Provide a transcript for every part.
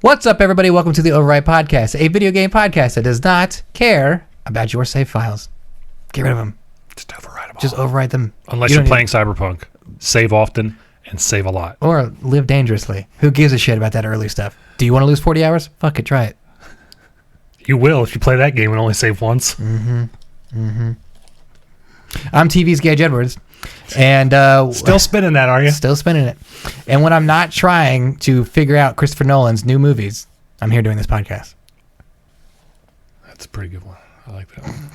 What's up, everybody? Welcome to the Overwrite Podcast, a video game podcast that does not care about your save files. Get rid of them. Just overwrite them all. Just overwrite them. Unless you're playing Cyberpunk. Save often and save a lot. Or live dangerously. Who gives a shit about that early stuff? Do you want to lose 40 hours? Fuck it, try it. You will if you play that game and only save once. I'm TV's Gage Edwards. And Still spinning that, are you? Still spinning it. And when I'm not trying to figure out Christopher Nolan's new movies, I'm here doing this podcast. That's a pretty good one. I like that one.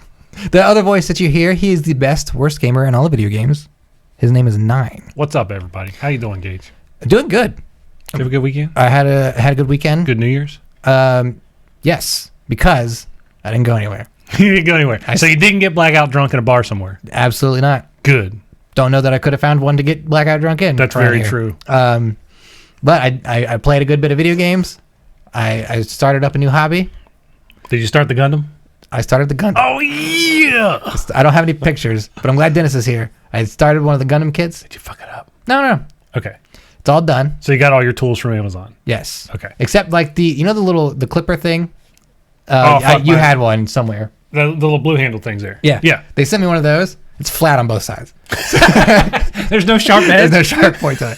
The other voice that you hear, he is the best, worst gamer in all the video games. His name is Nine. What's up, everybody? How you doing, Gage? Doing good. Did you have a good weekend? I had a good weekend. Good New Year's? Yes, because I didn't go anywhere. You didn't go anywhere. So you didn't get blackout drunk in a bar somewhere? Absolutely not. Good. Don't know that I could have found one to get blackout drunk in. That's very true. But I played a good bit of video games. I started up a new hobby. Did you start the Gundam? I started the Gundam. Oh, yeah! I don't have any pictures, but I'm glad Dennis is here. I started one of the Gundam kits. Did you fuck it up? No. Okay. It's all done. So you got all your tools from Amazon? Yes. Okay. Except like the clipper thing. Fuck you mine. had one somewhere. The little blue handle things there. Yeah. Yeah. They sent me one of those. It's flat on both sides. There's no sharp There's heads? no sharp point to it.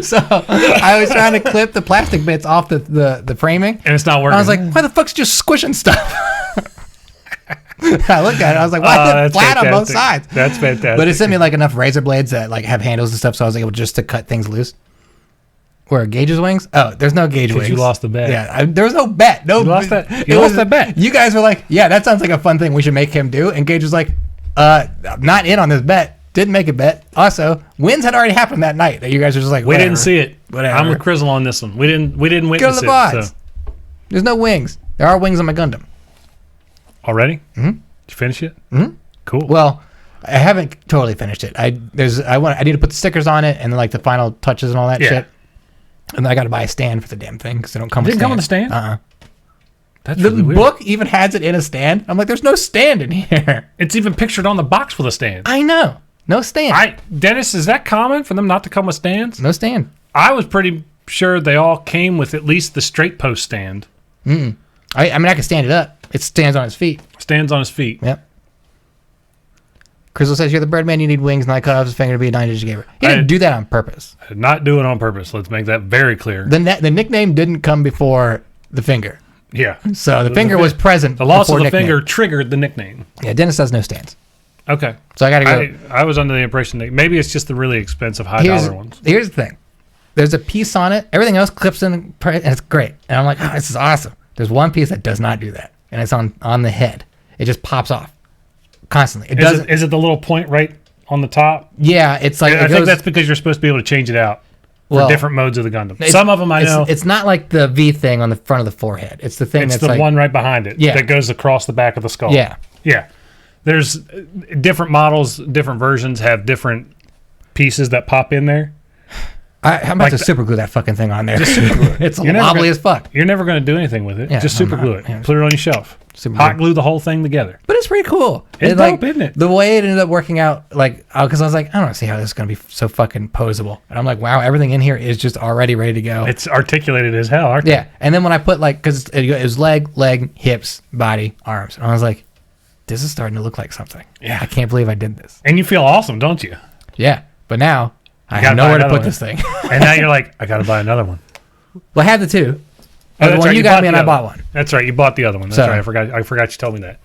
So I was trying to clip the plastic bits off the framing. And it's not working. I was like, why the fuck's just squishing stuff? I looked at it. I was like, why is it that's flat on both fantastic. sides? That's fantastic. But it sent me like enough razor blades that like have handles and stuff, so I was able just to cut things loose. Where Gage's wings? Oh, there's no Gage wings. you lost the bet. Yeah, there was no bet. No, You lost that. it You lost was- that bet. You guys were like, yeah, that sounds like a fun thing we should make him do. And Gage was like, I'm not in on this bet. Didn't make a bet. Also, wins had already happened that night. That you guys were just like, We whatever. didn't see it. Whatever. I'm with Crizzle on this one. We didn't Go to witness the it. bots. So. There's no wings. There are wings on my Gundam. Already? Mm-hmm. Did you finish it? Mhm. Cool. Well, I haven't totally finished it. I need to put the stickers on it and then like the final touches and all that Yeah. shit. And then I got to buy a stand for the damn thing because they don't come with Didn't come with a stand? That's The really weird. book even has it in a stand. I'm like, there's no stand in here. It's even pictured on the box with a stand. I know. No stand. Dennis, is that common for them not to come with stands? No stand. I was pretty sure they all came with at least the straight post stand. I mean, I can stand it up. It stands on its feet. Stands on his feet. Yep. Crystal says, you're the Birdman, you need wings, and I cut off his finger to be a 9-inch gamer. He didn't do that on purpose. I did not do it on purpose. Let's make that very clear. The nickname didn't come before the finger. Yeah. So the finger was present. The loss of before the nickname. finger triggered the nickname. Yeah, Dennis has no stands. Okay. So I got to go. I was under the impression that maybe it's just the really expensive high-dollar ones. Here's the thing. There's a piece on it. Everything else clips in, and it's great. And I'm like, oh, this is awesome. There's one piece that does not do that, and it's on the head. It just pops off constantly. It doesn't. Is it the little point right on the top? Yeah, it's like I think that's because you're supposed to be able to change it out for different modes of the Gundam. Some of them I know. It's not like the V thing on the front of the forehead. It's the thing It's that's the like, one right behind it Yeah. that goes across the back of the skull. Yeah. Yeah. There's different models, different versions have different pieces that pop in there. I'm about to super glue that fucking thing on there. Just super glue it. It's You're never wobbly gonna- as fuck. You're never going to do anything with it. Yeah, Just I'm super not. glue it. Yeah. Put it on your shelf. Super Hot glue. glue the whole thing together. But it's pretty cool. It's like, dope, isn't it? The way it ended up working out, like, because I was like, I don't see how this is going to be so fucking posable. And I'm like, wow, everything in here is just already ready to go. It's articulated as hell, aren't Yeah. And then when I put like, because it was leg, hips, body, arms. And I was like, this is starting to look like something. Yeah. I can't believe I did this. And you feel awesome, don't you? Yeah. But now I gotta have buy nowhere to another put one. this thing. And now you're like, I got to buy another one. Well, I had the two. Oh, the that's one right, you got bought me and the I other bought one. That's right. You bought the other one. That's So- right. I forgot you told me that.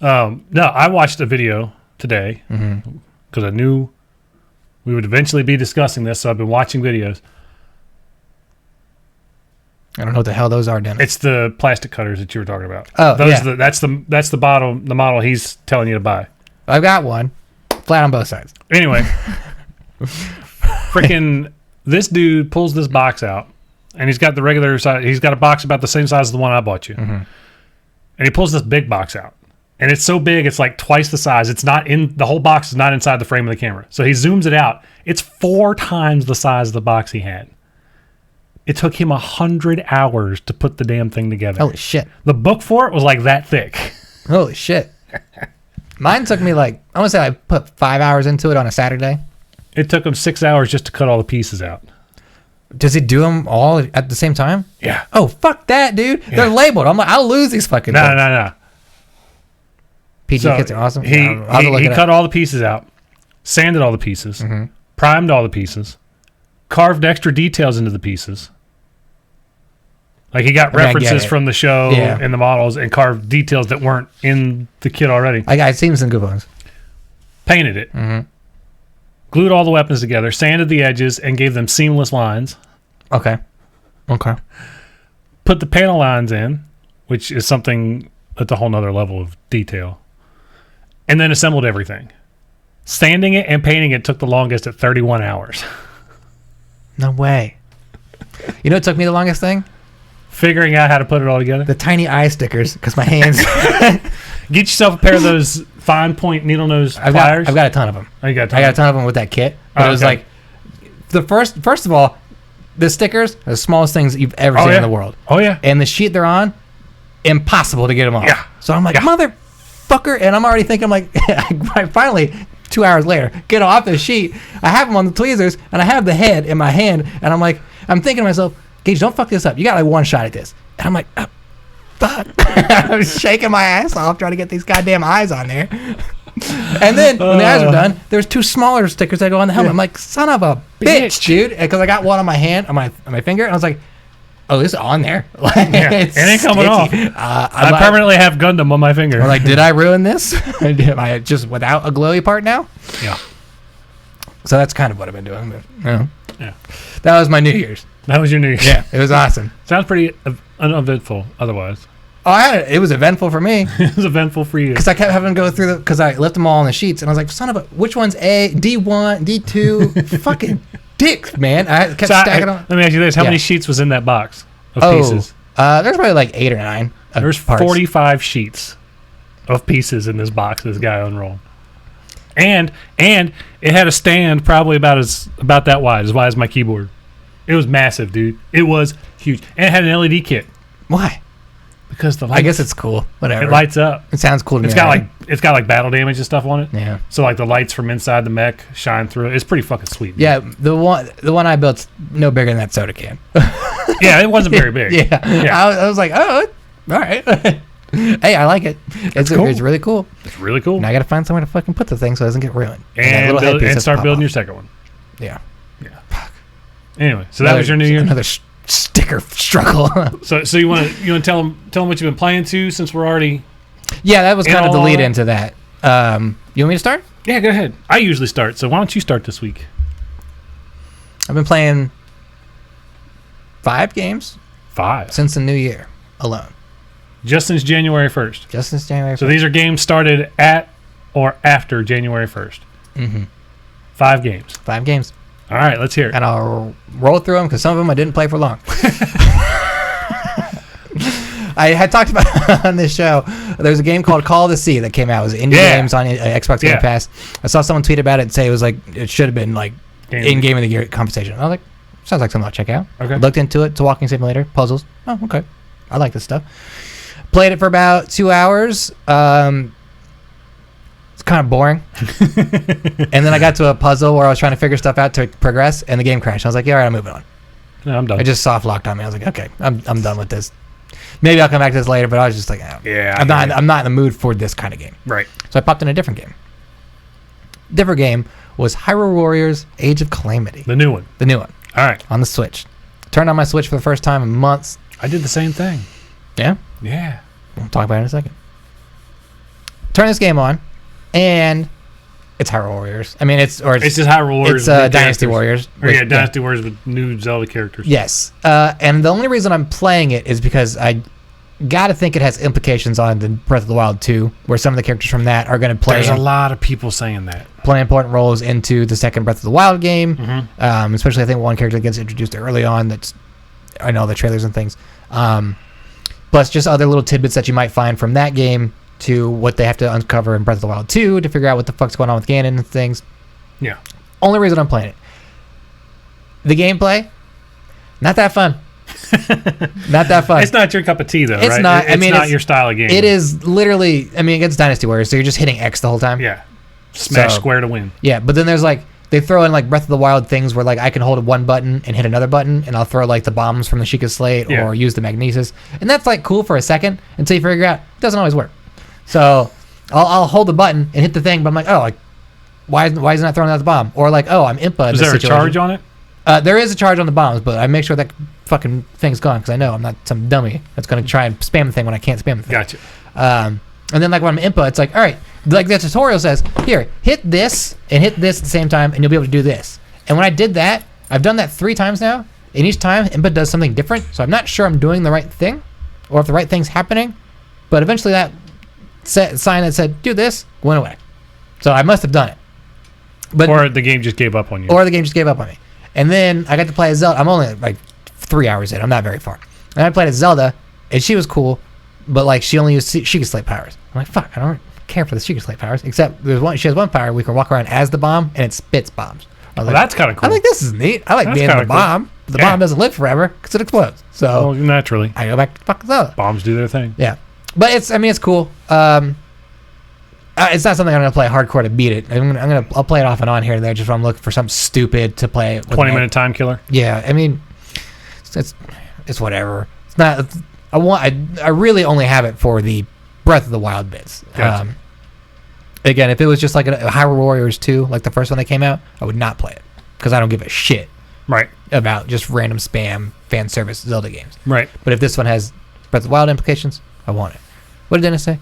No, I watched a video today because I knew we would eventually be discussing this. So I've been watching videos. I don't know what the hell those are, Dennis. It's the plastic cutters that you were talking about. Oh, yeah. That's the model he's telling you to buy. I've got one. Flat on both sides. Anyway, freaking this dude pulls this box out, and he's got the regular size. He's got a box about the same size as the one I bought you, and he pulls this big box out, and it's so big it's like twice the size. It's not in the whole box is not inside the frame of the camera. So he zooms it out. It's 4 times the size of the box he had. It took him 100 hours to put the damn thing together. Holy shit. The book for it was like that thick. Holy shit. Mine took me like, I want to say I put 5 hours into it on a Saturday. It took him 6 hours just to cut all the pieces out. Does he do them all at the same time? Yeah. Oh, fuck that, dude. They're labeled. I'm like, I'll lose these fucking No, things. no. PG So kits are awesome. He I'll have to look it up. cut all the pieces out, sanded all the pieces, primed all the pieces, carved extra details into the pieces. Like he got I mean, I get references it. from the show Yeah. and the models and carved details that weren't in the kit already. I've seen some good ones. Painted it. Glued all the weapons together, sanded the edges, and gave them seamless lines. Okay. Put the panel lines in, which is something at a whole nother level of detail. And then assembled everything. Sanding it and painting it took the longest at 31 hours. No way. You know what took me the longest thing? Figuring out how to put it all together. The tiny eye stickers, because my hands. Get yourself a pair of those fine point needle nose I've pliers. got a ton of them. Oh, you got I got a ton of them with that kit. But it was okay. like the first of all, the stickers are the smallest things that you've ever seen in the world. Oh, yeah. And the sheet they're on, impossible to get them off. Yeah. So I'm like, motherfucker, and I'm already thinking, like, I finally 2 hours later get off the sheet. I have them on the tweezers, and I have the head in my hand, and I'm like, I'm thinking to myself, Gage, don't fuck this up. You got like one shot at this. And I'm like, oh, fuck. I was shaking my ass off trying to get these goddamn eyes on there. And then when the eyes are done, there's two smaller stickers that go on the helmet. I'm like, son of a bitch, dude. Because I got one on my hand, on my finger, and I was like, oh, this is on there. Like, It ain't coming off. I permanently have Gundam on my finger. I'm like, did I ruin this? Am I just without a glowy part now? Yeah. So that's kind of what I've been doing. But, Yeah. That was my New Year's. That was your New Year's. Yeah, it was awesome. Sounds pretty uneventful otherwise. Oh, it was eventful for me. It was eventful for you. Because I kept having to go through because I left them all on the sheets, and I was like, son of a, which one's A, D1, D2? Fucking dicks, man. I kept stacking them. Let me ask you this. How Yeah. many sheets was in that box of pieces? There's probably like 8 or 9 of There's parts. 45 sheets of pieces in this box this guy unrolled. And it had a stand probably about that wide as my keyboard. It was massive, dude. It was huge. And it had an LED kit. Why? Because the lights, I guess it's cool. Whatever. it lights up. It sounds cool to me. It's got like battle damage and stuff on it. Yeah. So like the lights from inside the mech shine through it. It's pretty fucking sweet. Dude. Yeah, the one I built's no bigger than that soda can. Yeah, it wasn't very big. Yeah. Yeah. I was like, oh, all right. Hey, I like it. It's cool. It's really cool. It's really cool. And I got to find somewhere to fucking put the thing so it doesn't get ruined. And start building your second one. Yeah. Anyway, so that was your New Year. Another sticker struggle. So you want to tell them what you've been playing to since we're already. Yeah, that was kind of the all lead that? into that. You want me to start? Yeah, go ahead. I usually start, so why don't you start this week? I've been playing 5 games 5. since the new year alone. Just since January 1st. Just since January 1st. So these are games started at or after January 1st. Mm-hmm. 5 games. 5 games. All right, let's hear it. And I'll roll through them because some of them I didn't play for long. I had talked about on this show. There's a game called Call of the Sea that came out. It was indie games on Xbox Game Pass. I saw someone tweet about it and say it was like it should have been like in Game of the Year conversation. I was like, sounds like something I'll check out. Okay. Looked into it. It's a walking simulator, puzzles. Oh, okay. I like this stuff. Played it for about 2 hours. It's kind of boring. And then I got to a puzzle where I was trying to figure stuff out to progress, and the game crashed. I was like, yeah, all right, I'm moving on. No, I'm done. It just soft locked on me. I was like, okay, I'm done with this. Maybe I'll come back to this later, but I was just like, oh, Yeah, I'm not in the mood for this kind of game. right. So I popped in a different game. Different game was Hyrule Warriors: Age of Calamity, The new one. the new one All right. on the Switch. Turned on my Switch for the first time in months. I did the same thing. Yeah, Yeah. we'll talk about it in a second. Turn this game on, and it's Hyrule Warriors. I mean, it's It's just Hyrule Warriors. it's with new Dynasty characters. Warriors. Or yeah, with- Dynasty Warriors with new Zelda characters. Yes. And the only reason I'm playing it is because I got to think it has implications on the Breath of the Wild 2, where some of the characters from that are going to play There's a lot of people saying that. play important roles into the second Breath of the Wild game. Mm-hmm. Especially, I think one character that gets introduced early on. That's I know the trailers and things. Plus, just other little tidbits that you might find from that game to what they have to uncover in Breath of the Wild 2 to figure out what the fuck's going on with Ganon and things. Yeah. Only reason I'm playing it. The gameplay, not that fun. Not that fun. It's not your cup of tea, though, It's right? not. It's not your style of game. It is literally. I mean, against Dynasty Warriors, so you're just hitting X the whole time. Yeah. Smash So- square to win. Yeah, but then there's like they throw in like Breath of the Wild things where like I can hold one button and hit another button, and I'll throw like the bombs from the Sheikah Slate or use the Magnesis, and that's like cool for a second until you figure out it doesn't always work. So I'll hold the button and hit the thing, but I'm like, oh, like why is it not throwing out the bomb? Or like, oh, I'm Impa. Is there a charge on it? There is a charge on the bombs, but I make sure that fucking thing's gone because I know I'm not some dummy that's going to try and spam the thing when I can't spam the thing. Gotcha. And then like when I'm Impa, it's like, all right, like the tutorial says, here, hit this and hit this at the same time, and you'll be able to do this. And when I did that, I've done that 3 times now, and each time Impa does something different, so I'm not sure I'm doing the right thing or if the right thing's happening, but eventually that sign that said, do this, went away. So I must have done it. But, or the game just gave up on you. Or the game just gave up on me. And then I got to play as Zelda. I'm only like 3 hours in. I'm not very far. And I played as Zelda, and she was cool, but like she only used Sheikah Slate powers. I'm like, fuck, I don't care for the Sheikah Slate powers, except she has one power we can walk around as the bomb, and it spits bombs. Well, that's kind of cool. I'm like, this is neat. I like that's being the bomb. Cool. But the bomb doesn't live forever because it explodes. So well, naturally, I go back to fucking Zelda. Bombs do their thing. Yeah, but it's cool. It's not something I'm gonna play hardcore to beat it. I'll play it off and on here and there just when I'm looking for something stupid to play. 20-minute time killer. Yeah, I mean, it's whatever. It's not. I really only have it for the Breath of the Wild bits. Gotcha. Again, if it was just like a Hyrule Warriors 2, like the first one that came out, I would not play it because I don't give a shit. Right. About just random spam fan service Zelda games. Right. But if this one has Breath of the Wild implications, I want it. What did Dennis say?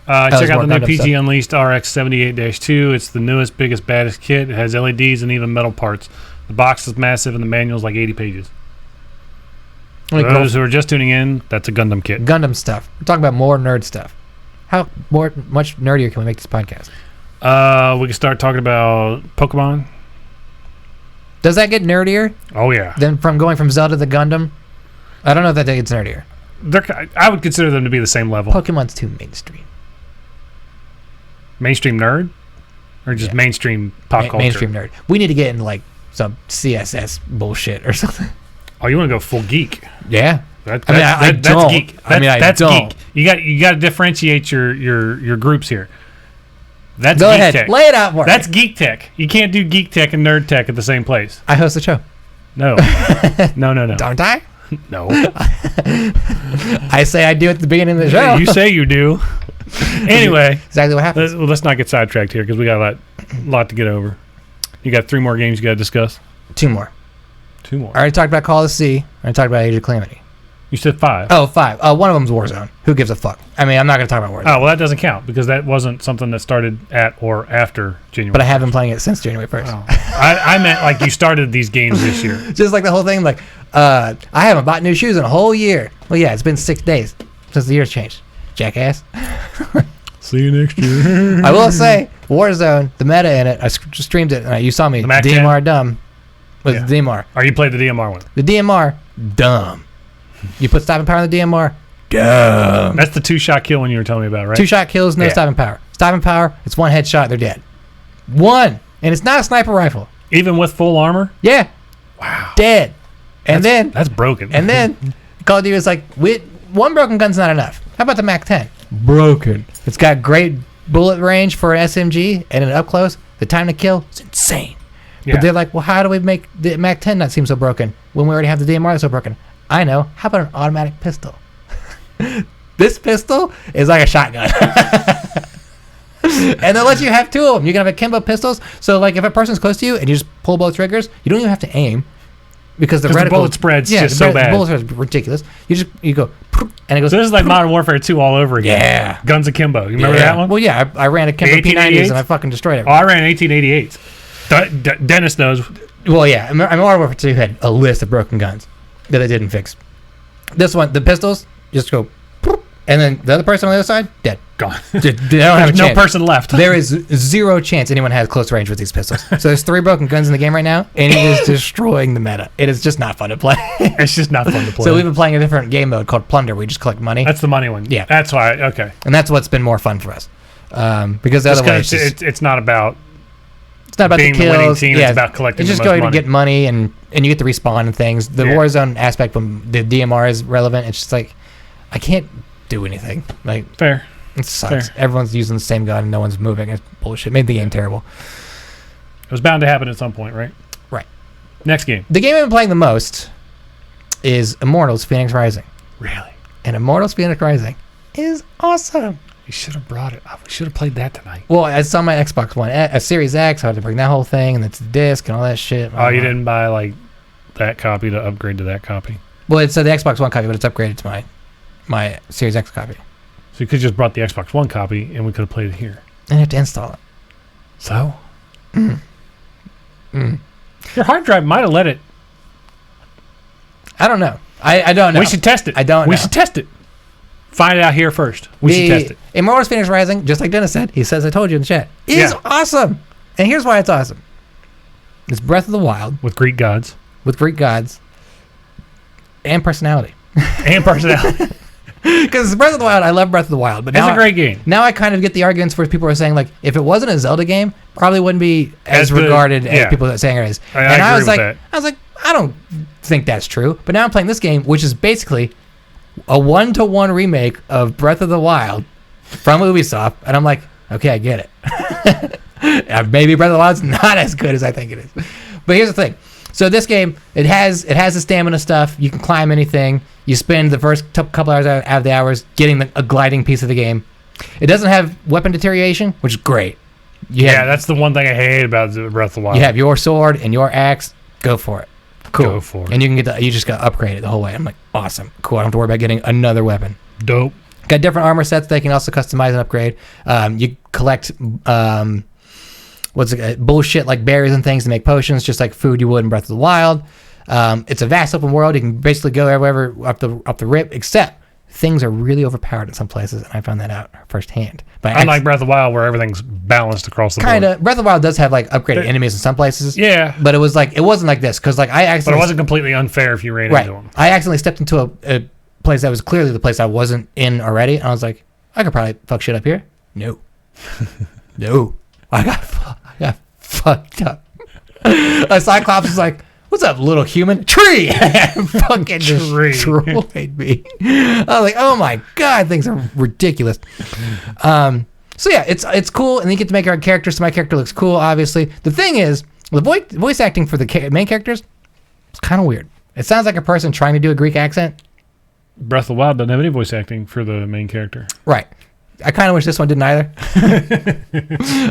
Check out the new PG Unleashed RX 78-2. It's the newest, biggest, baddest kit. It has LEDs and even metal parts. The box is massive and the manual is like 80 pages. For those who are just tuning in, that's a Gundam kit. Gundam stuff. We're talking about more nerd stuff. How much nerdier can we make this podcast? We can start talking about Pokemon. Does that get nerdier? Oh, yeah. Then from going from Zelda to Gundam? I don't know if that gets nerdier. I would consider them to be the same level. Pokemon's too mainstream. Mainstream nerd? Or just mainstream pop culture? Mainstream nerd. We need to get into like some CSS bullshit or something. Oh, you want to go full geek? Yeah. That's geek. That's geek. You got to differentiate your groups here. That's go geek ahead. Tech. Lay it out for That's geek tech. You can't do geek tech and nerd tech at the same place. I host the show. No. No. Don't I? No. I say I do at the beginning of the show. You say you do. Anyway. Exactly what happens. Let's not get sidetracked here because we got a lot to get over. You got 3 more games you got to discuss? 2 more. 2 more. I already talked about Call of the Sea. I already talked about Age of Calamity. You said 5. Oh, 5. One of them's Warzone. Who gives a fuck? I mean, I'm not going to talk about Warzone. Oh, well, that doesn't count because that wasn't something that started at or after January. But I have been playing it since January 1st. Oh. I meant like you started these games this year. Just like the whole thing, like, I haven't bought new shoes in a whole year. Well, yeah, it's been 6 days since the year's changed. Jackass. See you next year. I will say, Warzone, the meta in it, I streamed it, and you saw me. DMR dumb. Was DMR. Or you played the DMR one. The DMR, dumb. You put stopping power on the DMR, dumb. That's the 2-shot kill one you were telling me about, right? 2-shot kills, no stopping power. Stopping power, it's 1 headshot, they're dead. 1. And it's not a sniper rifle. Even with full armor? Yeah. Wow. Dead. And that's broken. And then Call of Duty is like, 1 broken gun's not enough. How about the MAC-10? Broken. It's got great bullet range for an SMG, and an up close, the time to kill is insane. Yeah. But they're like, well, how do we make the MAC-10 not seem so broken when we already have the DMR that's so broken? I know. How about an automatic pistol? This pistol is like a shotgun. And they'll let you have 2 of them. You can have akimbo pistols. So, like, if a person's close to you and you just pull both triggers, you don't even have to aim. Because the bullet spread's just so bad. The bullet spread's ridiculous. You go, and it goes. So this is like Modern Warfare 2 all over again. Yeah. Guns akimbo. You remember that one? Well, yeah. I ran akimbo P90s and I fucking destroyed it. Oh, I ran 1888s. Dennis knows. Well, yeah. Modern Warfare 2 had a list of broken guns that I didn't fix. This one, the pistols, just go, and then the other person on the other side, dead. Gone. They don't have a chance. No person left. There is 0 chance anyone has close range with these pistols. So there's 3 broken guns in the game right now, and it is destroying the meta. It is just not fun to play. It's just not fun to play. So we've been playing a different game mode called Plunder, where you just collect money. That's the money one. Yeah. That's why, okay. And that's what's been more fun for us. Because the other way, it's not about... It's not about being the kills. The winning team, it's about collecting it's just the most going to get money, and you get to respawn and things. The Warzone aspect, when the DMR is relevant, it's just like, I can't do anything. Like, fair. It sucks. Fair. Everyone's using the same gun and no one's moving. It's bullshit. Made the game terrible. It was bound to happen at some point, right? Right. Next game. The game I've been playing the most is Immortals Phoenix Rising. Really? And Immortals Phoenix Rising is awesome. You should have brought it. We should have played that tonight. Well, it's on my Xbox One, a Series X. I had to bring that whole thing, and it's a disc and all that shit. Oh, you didn't buy like that copy to upgrade to that copy? Well, it's the Xbox One copy, but it's upgraded to my Series X copy. So you could have just brought the Xbox One copy, and we could have played it here. And you have to install it. So? Your hard drive might have let it. I don't know. I don't know. We should test it. I don't know. We should test it. Find it out here first. We should test it. Immortals Phoenix Rising, just like Dennis said, he says, I told you in the chat, is awesome. And here's why it's awesome. It's Breath of the Wild. With Greek gods. With Greek gods. And personality. And personality. Because Breath of the Wild, I love Breath of the Wild. But it's a great game. Now I kind of get the arguments where people are saying, like, if it wasn't a Zelda game, probably wouldn't be as regarded as people are saying it is. I was like, I don't think that's true. But now I'm playing this game, which is basically a 1-to-1 remake of Breath of the Wild from Ubisoft, and I'm like, okay, I get it. Maybe Breath of the Wild's not as good as I think it is. But here's the thing. So this game, it has the stamina stuff. You can climb anything. You spend the first couple hours out of the hours getting a gliding piece of the game. It doesn't have weapon deterioration, which is great. That's the one thing I hate about Breath of the Wild. You have your sword and your axe. Go for it. Cool. Go for it. And you can you just got to upgrade it the whole way. I'm like, awesome. Cool. I don't have to worry about getting another weapon. Dope. Got different armor sets they can also customize and upgrade. You collect bullshit like berries and things to make potions, just like food you would in Breath of the Wild. It's a vast open world. You can basically go everywhere up the rip, except things are really overpowered in some places, and I found that out firsthand. But unlike Breath of the Wild, where everything's balanced across the board. Kind of. Breath of the Wild does have like upgraded enemies in some places. Yeah. But it wasn't like this, because like But it wasn't completely unfair if you ran into them. I accidentally stepped into a place that was clearly the place I wasn't in already, and I was like, I could probably fuck shit up here. No. No. I got fucked up. A Cyclops is like, what's up, little human? Tree! Fucking destroyed me. I was like, oh my god, things are ridiculous. So yeah, it's cool, and you get to make our characters, so my character looks cool, obviously. The thing is, the voice acting for the main characters is kind of weird. It sounds like a person trying to do a Greek accent. Breath of the Wild doesn't have any voice acting for the main character. Right. I kind of wish this one didn't either.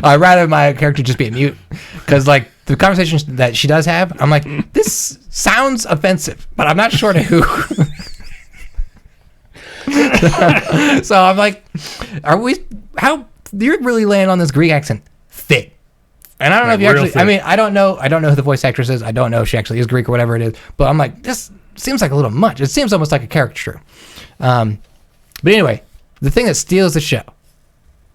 I'd rather my character just be a mute. Because, like, the conversations that she does have, I'm like, this sounds offensive, but I'm not sure to who. So I'm like, you're really laying on this Greek accent thick. And I don't know if you actually, thick. I don't know who the voice actress is. I don't know if she actually is Greek or whatever it is. But I'm like, this seems like a little much. It seems almost like a caricature. But anyway, the thing that steals the show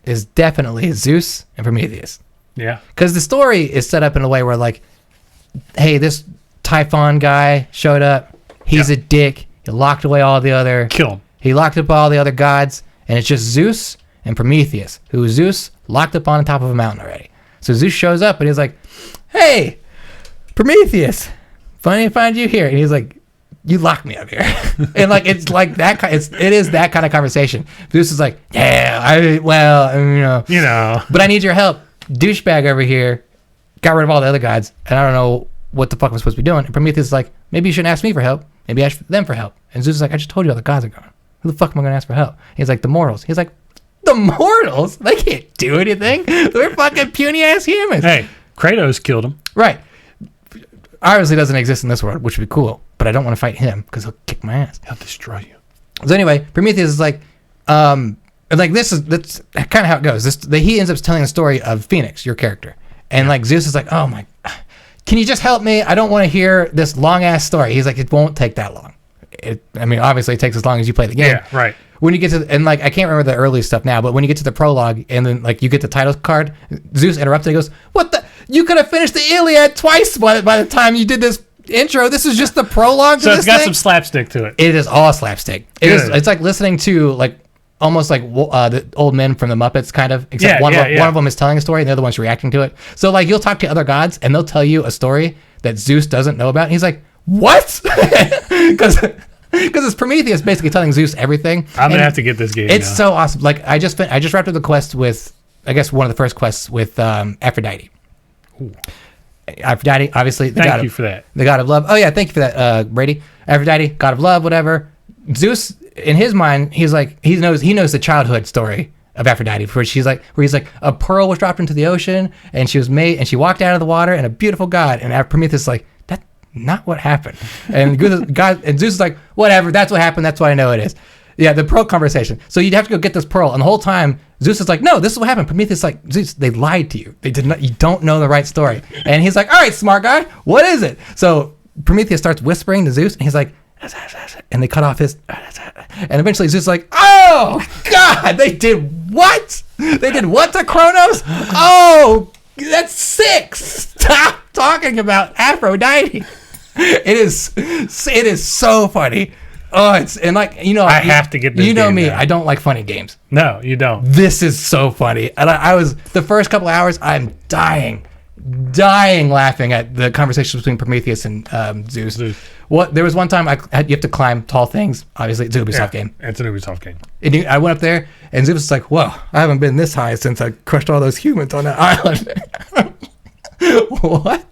is definitely Zeus and Prometheus. Yeah. Because the story is set up in a way where, like, hey, this Typhon guy showed up. He's a dick. He locked away all the other... Kill him. He locked up all the other gods, and it's just Zeus and Prometheus, who Zeus locked up on the top of a mountain already. So Zeus shows up, and he's like, hey, Prometheus, funny to find you here. And he's like, you locked me up here. And like, it's like that. It is that kind of conversation. Zeus is like, yeah, you know, but I need your help. Douchebag over here got rid of all the other gods, and I don't know what the fuck I'm supposed to be doing. And Prometheus is like, maybe you shouldn't ask me for help. Maybe ask them for help. And Zeus is like, I just told you all the gods are gone. Who the fuck am I going to ask for help? He's like, the mortals. He's like, the mortals? They can't do anything. They're fucking puny ass humans. Hey, Kratos killed him. Right. Obviously doesn't exist in this world, which would be cool, but I don't want to fight him because he'll kick my ass. He'll destroy you. So anyway, Prometheus is like, that's kind of how it goes. He ends up telling the story of Phoenix, your character, and like Zeus is like, oh my, can you just help me? I don't want to hear this long ass story. He's like, it won't take that long. Obviously it takes as long as you play the game. Yeah, right. When you get to, and like, I can't remember the early stuff now, but when you get to the prologue and then like you get the title card, Zeus interrupts and he goes, what the? You could have finished the Iliad twice by the time you did this intro. This is just the prologue to so this it's got thing? some slapstick to it. It is all slapstick. It's like listening to like almost like the old men from the Muppets kind of, except one of them is telling a story and the other one's reacting to it. So like you'll talk to other gods and they'll tell you a story that Zeus doesn't know about, and he's like, what? Because it's Prometheus basically telling Zeus everything. I'm gonna have to get this game. It's so awesome. Like I just wrapped up the quest with, I guess one of the first quests with Aphrodite. Ooh. Aphrodite, obviously, Thank you for that. the god of love. Oh yeah, thank you for that, Brady. Aphrodite, god of love, whatever. Zeus, in his mind, he's like he knows the childhood story of Aphrodite, where he's like a pearl was dropped into the ocean, and she was made, and she walked out of the water, and a beautiful god. And Prometheus is like, that's not what happened. And Zeus is like, whatever, that's what happened. That's what I know it is. Yeah, the pearl conversation. So you'd have to go get this pearl, and the whole time Zeus is like, "No, this is what happened." Prometheus is like, "Zeus, they lied to you. They did not. You don't know the right story." And he's like, "All right, smart guy, what is it?" So Prometheus starts whispering to Zeus, and he's like, and they cut off his, and eventually Zeus is like, "Oh God, they did what? They did what to Kronos? Oh, that's sick. Stop talking about Aphrodite." It is so funny. Oh, I have to get this. You know game me, now. I don't like funny games. No, you don't. This is so funny. And I was, the first couple of hours, I'm dying laughing at the conversations between Prometheus and Zeus. There was one time you have to climb tall things. Obviously, it's an Ubisoft game. It's an Ubisoft game. And I went up there, and Zeus was like, "Whoa, I haven't been this high since I crushed all those humans on that island." What?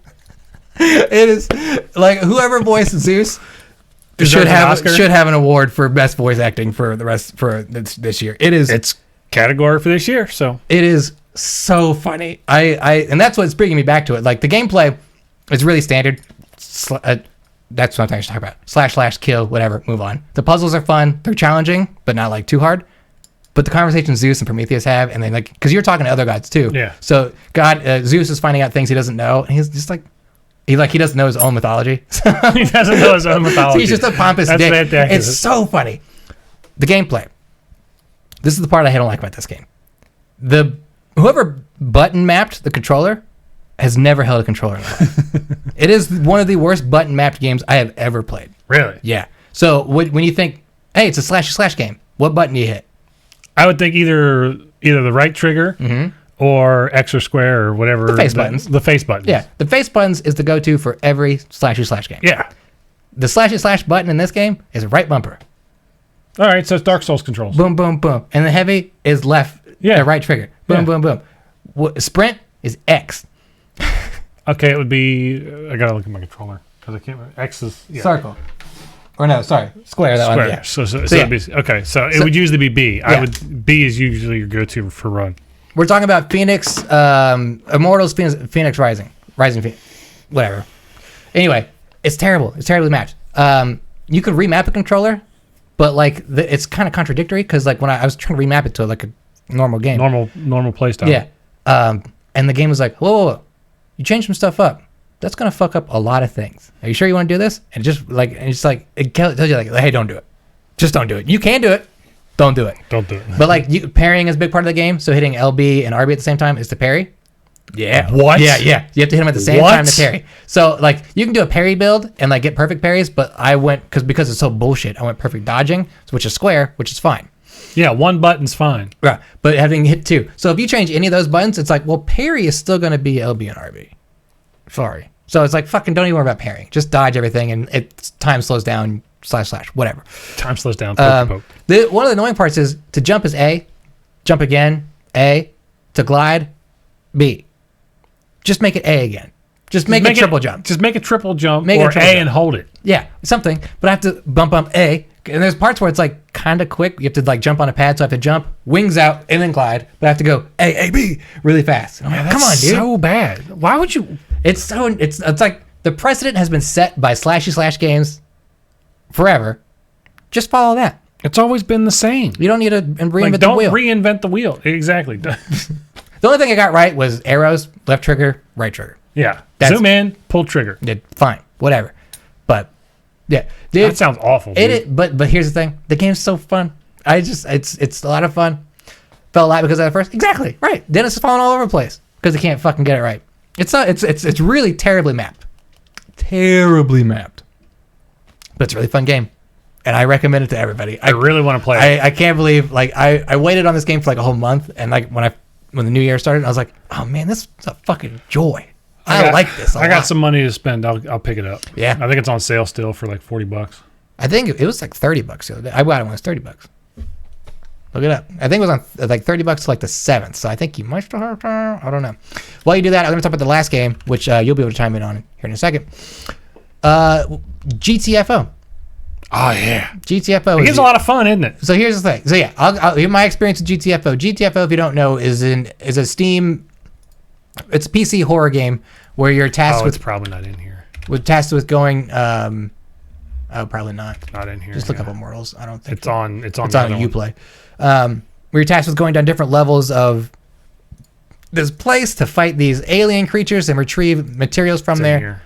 It is like whoever voiced Zeus should have an award for best voice acting for this year. It's category for this year, so it is so funny. And that's what's bringing me back to it. Like the gameplay is really standard. That's what I'm trying to talk about. Slash, kill, whatever, move on. The puzzles are fun. They're challenging, but not like too hard. But the conversations Zeus and Prometheus have, and then like, because you're talking to other gods too. Yeah. So Zeus is finding out things he doesn't know, and he's just like, he doesn't know his own mythology. He doesn't know his own mythology. So he's just a pompous dick. Fantastic. It's so funny. The gameplay. This is the part I don't like about this game. Whoever button mapped the controller has never held a controller in their life. It is one of the worst button mapped games I have ever played. Really? Yeah. So when you think, hey, it's a slash game, what button do you hit? I would think either the right trigger or X or square or whatever. The face buttons. The face buttons. Yeah. The face buttons is the go-to for every slash game. Yeah. The slash button in this game is right bumper. All right, so it's Dark Souls controls. Boom, boom, boom. And the heavy is left, right trigger. Boom, boom, boom. Sprint is X. Okay, it would be. I gotta look at my controller because I can't remember. X is circle. Or no, sorry, square. That square. One, yeah. So it'd be, okay. So it would usually be B. Yeah. B is usually your go-to for run. We're talking about Phoenix, Immortals, Phoenix Rising, whatever. Anyway, it's terrible. It's terribly mapped. You could remap a controller, but like it's kind of contradictory because like when I was trying to remap it to like a normal game, normal play style. Yeah. And the game was like, whoa, you changed some stuff up. That's gonna fuck up a lot of things. Are you sure you want to do this? And it tells you like, hey, don't do it. Just don't do it. You can do it. Don't do it. Don't do it. But like parrying is a big part of the game. So hitting LB and RB at the same time is to parry. Yeah. What? Yeah. You have to hit them at the same time to parry. So like you can do a parry build and like get perfect parries, but I went because it's so bullshit. I went perfect dodging, which is square, which is fine. Yeah, one button's fine. Right. But having hit two. So if you change any of those buttons, it's like, well, parry is still going to be LB and RB. Sorry. So it's like, fucking don't even worry about parrying. Just dodge everything and time slows down, / whatever. Time slows down. Poke. One of the annoying parts is to jump is A, jump again, A, to glide, B. Just make it A again. Just make a triple jump. Just make a triple jump or A and hold it. Yeah, something. But I have to bump A. And there's parts where it's like kind of quick. You have to like jump on a pad, so I have to jump, wings out, and then glide. But I have to go A, B really fast. And I'm like, come on, dude. So bad. Why would you? It's like the precedent has been set by / games forever. Just follow that. It's always been the same. You don't need to reinvent the wheel. Don't reinvent the wheel. Exactly. The only thing I got right was arrows, left trigger, right trigger. Yeah. Zoom in, pull trigger. Fine, whatever. But yeah, dude, that sounds awful. But here's the thing: the game's so fun. It's a lot of fun. Fell a lot because of that first. Exactly right. Dennis is falling all over the place because he can't fucking get it right. It's really terribly mapped. Terribly mapped. But it's a really fun game. And I recommend it to everybody. I really want to play it. I can't believe like I waited on this game for like a whole month, and like when the new year started, I was like, oh man, this is a fucking joy. I like this. I got some money to spend. I'll pick it up. Yeah. I think it's on sale still for like $40. I think it was like $30 the other day. I bought it when it was $30. Look it up. I think it was on like $30 to like the 7th. So I think you might still have time. I don't know. While you do that, I'm going to talk about the last game, which you'll be able to chime in on here in a second. GTFO. Oh yeah, GTFO. It's a lot of fun, isn't it? So here's the thing. So yeah, I'll hear my experience with GTFO. GTFO, if you don't know, is a Steam. It's a PC horror game where you're tasked It's with probably not in here. going. Probably not. Not in here. Just look up Immortals. I don't think It's on. It's on. It's on Uplay. Where you're tasked with going down different levels of this place to fight these alien creatures and retrieve materials from there. Here.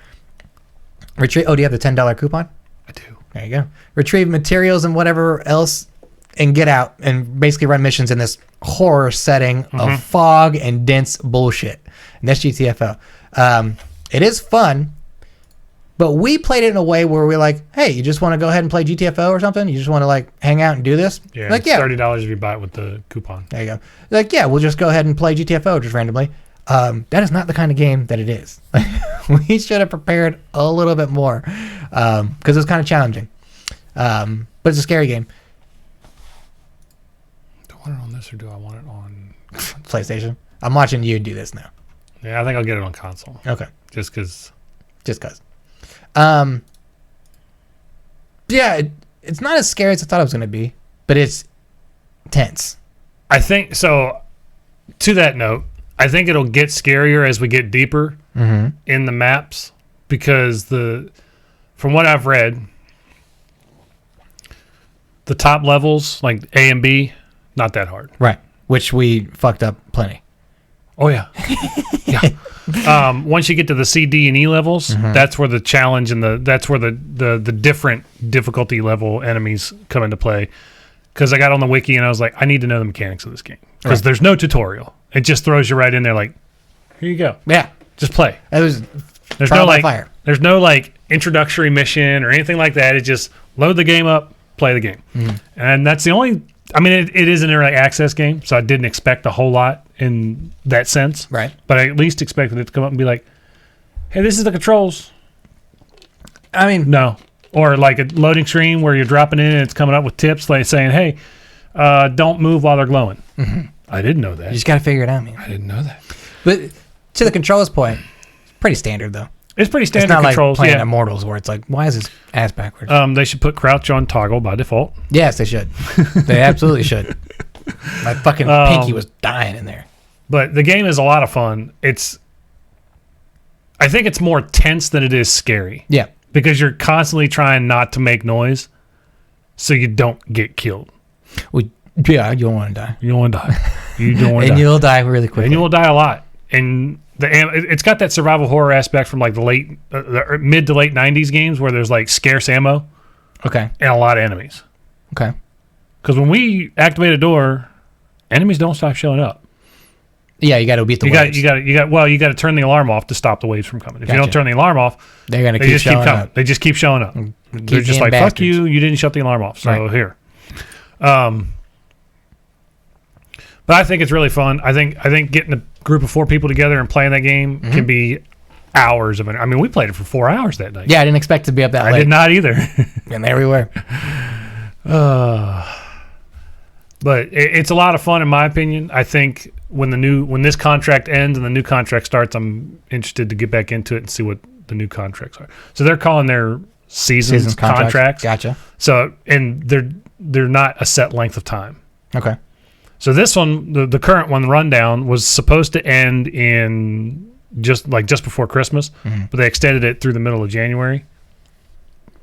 Oh, do you have the $10 coupon? I do. There you go. Retrieve materials and whatever else and get out and basically run missions in this horror setting of fog and dense bullshit. And that's GTFO. It is fun, but we played it in a way where we're like, hey, you just want to go ahead and play GTFO or something? You just want to like hang out and do this? Yeah, like, it's $30 if you buy it with the coupon. There you go. Like, yeah, we'll just go ahead and play GTFO just randomly. That is not the kind of game that it is. We should have prepared a little bit more because it's kind of challenging. But it's a scary game. Do I want it on this or do I want it on PlayStation. I'm watching you do this now. Yeah, I think I'll get it on console. Okay. Just because. Yeah, it's not as scary as I thought it was going to be, but it's tense. I think so. To that note, I think it'll get scarier as we get deeper in the maps because from what I've read, the top levels like A and B, not that hard. Right. Which we fucked up plenty. Oh yeah, yeah. Once you get to the C, D, and E levels, that's where the challenge and that's where the different difficulty level enemies come into play. Because I got on the wiki and I was like, I need to know the mechanics of this game because there's no tutorial. It just throws you right in there, like, here you go. Yeah, just play. It was. There's trial no by like, fire. there's no like introductory mission or anything like that. It just load the game up, play the game, and that's the only. I mean, it is an early access game, so I didn't expect a whole lot in that sense. Right. But I at least expected it to come up and be like, hey, this is the controls. I mean, No. Or like a loading screen where you're dropping in and it's coming up with tips like saying, hey, don't move while they're glowing. I didn't know that. you just got to figure it out, man. I didn't know that. But to the controls point, it's pretty standard though. It's pretty standard It's not controls. like playing Yeah. Immortals where it's like, why is his ass backwards? They should put crouch on toggle by default. Yes, they should. They absolutely should. My fucking pinky was dying in there. But the game is a lot of fun. I think it's more tense than it is scary. Yeah. Because you're constantly trying not to make noise so you don't get killed. Well, yeah, you don't want to die. You don't want to die. You don't want to And die. you'll die really quickly. And you will die a lot. And it's got that survival horror aspect from like the mid to late 90s games where there's like scarce ammo Okay. and a lot of enemies. Okay. Because when we activate a door, enemies don't stop showing up. Yeah, you got to beat the waves. You got to turn the alarm off to stop the waves from coming. If you don't Gotcha. turn the alarm off, They're going to they keep just keep showing coming. up. They just keep showing up. They're just being like, fuck bastards. you didn't shut the alarm off. So Right. here. But I think it's really fun. I think getting a group of 4 people together and playing that game can be hours of it. I mean, we played it for 4 hours that night. Yeah, I didn't expect to be up that I late. did not either. And there we were. But it's a lot of fun in my opinion. I think when this contract ends and the new contract starts, I'm interested to get back into it and see what the new contracts are. So they're calling their seasons contracts. Gotcha. So and they're not a set length of time. Okay. So this one, the current one, the rundown, was supposed to end in just before Christmas, but they extended it through the middle of January.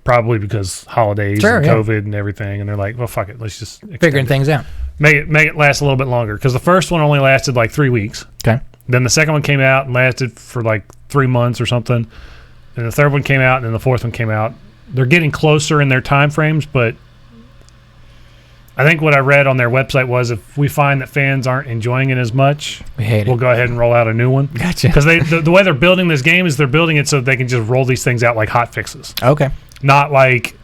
Probably because holidays and COVID and everything, and they're like, well, fuck it, let's just Figuring things out. Make it last a little bit longer. Because the first one only lasted like 3 weeks. Okay. Then the second one came out and lasted for like 3 months or something. And the third one came out, and then the fourth one came out. They're getting closer in their time frames, but I think what I read on their website was if we find that fans aren't enjoying it as much, we'll go ahead and roll out a new one. Gotcha. Because the way they're building this game is they're building it so they can just roll these things out like hot fixes. Okay. Not like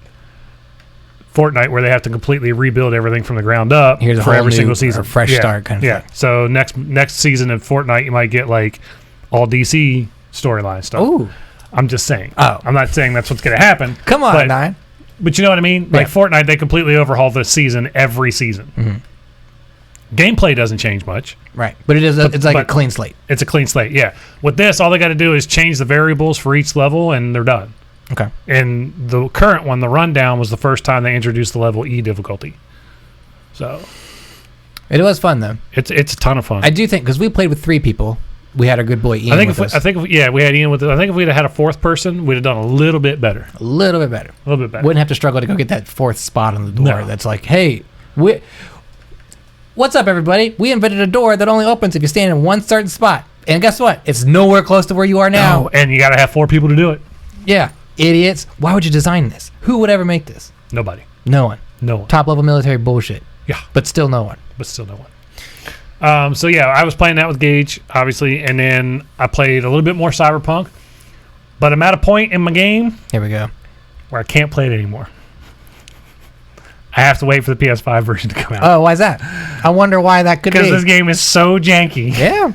Fortnite where they have to completely rebuild everything from the ground up Here's a for whole every new single season. or fresh start kind of thing. So next season of Fortnite, you might get like all DC storyline stuff. Ooh. I'm just saying. Oh. I'm not saying that's what's going to happen. Come on, but, Nine. But you know what I mean? Like Fortnite, they completely overhaul the season every season. Gameplay doesn't change much. Right. But it's like a but- clean slate. It's a clean slate. Yeah. With this, all they got to do is change the variables for each level, and they're done. Okay. And the current one, the Rundown, was the first time they introduced the level E difficulty. So It was fun though. it's a ton of fun. I do think because we played with 3 people, we had our good boy Ian with us. we had Ian with it. I think if we'd have had a 4th person, we'd have done a little bit better. A little bit better. A little bit better. Wouldn't have to struggle to go get that 4th spot on the door. No. That's like, hey, what's up, everybody? We invented a door that only opens if you stand in one certain spot. And guess what? It's nowhere close to where you are now. No, and you got to have 4 people to do it. Yeah, idiots. Why would you design this? Who would ever make this? Nobody. No one. No one. Top level military bullshit. Yeah. But still no one. But still no one. So yeah, I was playing that with Gage, obviously, and then I played a little bit more Cyberpunk. But I'm at a point in my game Here we go. where I can't play it anymore. I have to wait for the PS5 version to come out. Oh, why is that? I wonder why that could be. Because this game is so janky. Yeah.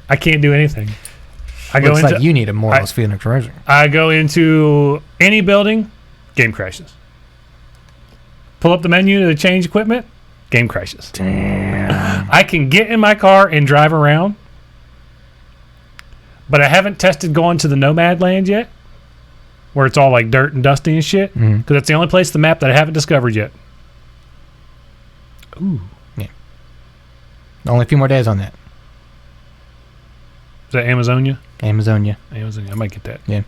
I can't do anything. Looks like you need a Morals Phoenix Rising. I go into any building, game crashes. Pull up the menu to change equipment, game crashes. Damn. I can get in my car and drive around, but I haven't tested going to the Nomad Land yet, where it's all like dirt and dusty and shit, because that's the only place on the map that I haven't discovered yet. Ooh. Yeah. Only a few more days on that. Is that Amazonia? Amazonia. Amazonia. I might get that. Yeah.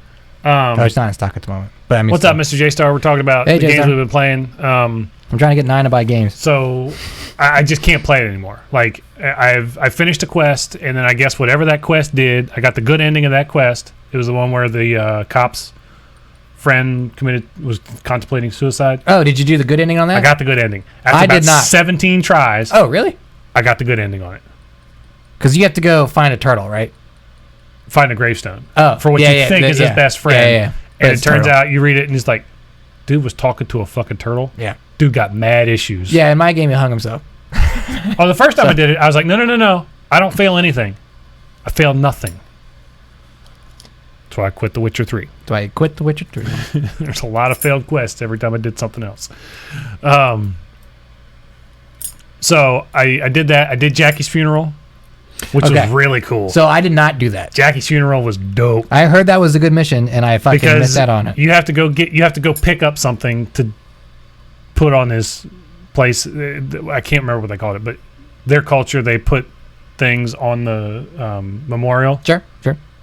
Oh, it's not in stock at the moment. But I mean, What's up, Mr. J-Star? We're talking about Hey, the games J-Star. we've been playing. I'm trying to get 9 to buy games. So I just can't play it anymore. Like I finished a quest, and then I guess whatever that quest did, I got the good ending of that quest. It was the one where the cop's friend was contemplating suicide. Oh, did you do the good ending on that? I got the good ending. After I about did not. 17 tries, Oh, really? I got the good ending on it. Because you have to go find a turtle, right? Find a gravestone. Oh, For what yeah, you yeah, think is his best friend. Yeah, yeah. But And it it's turns turtle. out you read it and it's like, dude was talking to a fucking turtle. Yeah. Dude got mad issues. Yeah, in my game, he hung himself. Oh, the first time I did it, I was like, no. I don't fail anything. I failed nothing. So I quit The Witcher 3. So I quit The Witcher 3. There's a lot of failed quests every time I did something else. So I did that. I did Jackie's funeral, which Okay. was really cool. So I did not do that. Jackie's funeral was dope. I heard that was a good mission, and I fucking Because missed out on it. you have to go pick up something to put on this place. I can't remember what they called it, but their culture, they put things on the memorial. Sure.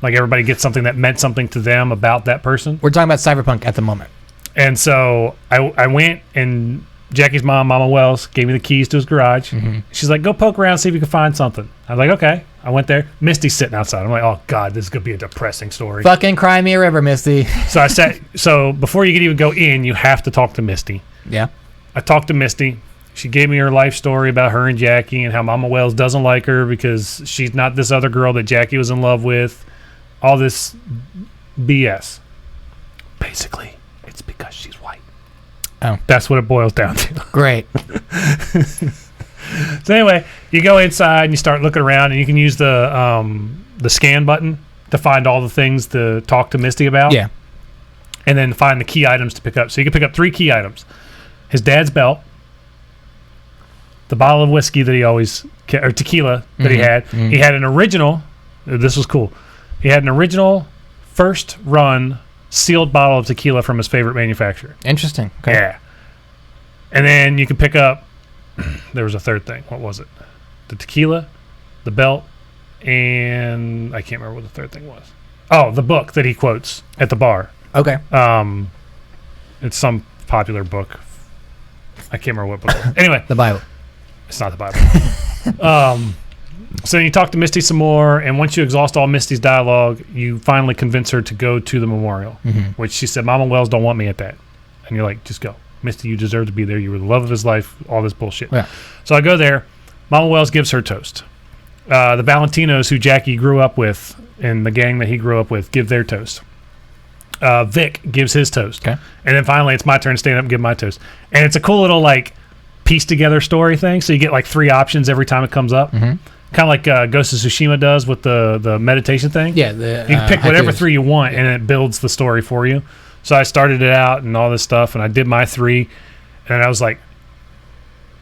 Like everybody gets something that meant something to them about that person. We're talking about Cyberpunk at the moment. And so I went, and Jackie's mom, Mama Wells, gave me the keys to his garage. Mm-hmm. She's like, go poke around, see if you can find something. I was like, okay. I went there. Misty's sitting outside. I'm like, oh, God, this is going to be a depressing story. Fucking cry me a river, Misty. So I sat. So before you can even go in, you have to talk to Misty. Yeah. I talked to Misty. She gave me her life story about her and Jackie and how Mama Wells doesn't like her because she's not this other girl that Jackie was in love with. All this BS. Basically, it's because she's white. Oh. That's what it boils down to. Great. So anyway, you go inside and you start looking around, and you can use the scan button to find all the things to talk to Misty about. Yeah. And then find the key items to pick up. So you can pick up 3 key items: his dad's belt, the bottle of whiskey that he always or tequila that he had. Mhm. He had an original. This was cool. He had an original first run sealed bottle of tequila from his favorite manufacturer. Interesting. Okay. Yeah. And then you can pick up. There was a third thing. What was it? The tequila, the belt, and I can't remember what the third thing was. Oh, the book that he quotes at the bar. Okay. It's some popular book. I can't remember what book it was. Anyway, The Bible. it's not the Bible. So you talk to Misty some more, and once you exhaust all Misty's dialogue, you finally convince her to go to the memorial, which she said, Mama Wells don't want me at that. And you're like, just go. Misty, you deserve to be there. You were the love of his life, all this bullshit. Yeah. So I go there. Mama Wells gives her toast. The Valentinos, who Jackie grew up with, and the gang that he grew up with, give their toast. Vic gives his toast. Okay. And then finally, it's my turn to stand up and give my toast. And it's a cool little, like, piece together story thing. So you get, like, 3 options every time it comes up. Mm-hmm. Kind of like Ghost of Tsushima does with the meditation thing. Yeah. You can pick whatever 3 you want, and it builds the story for you. So I started it out and all this stuff, and I did my 3. And I was like,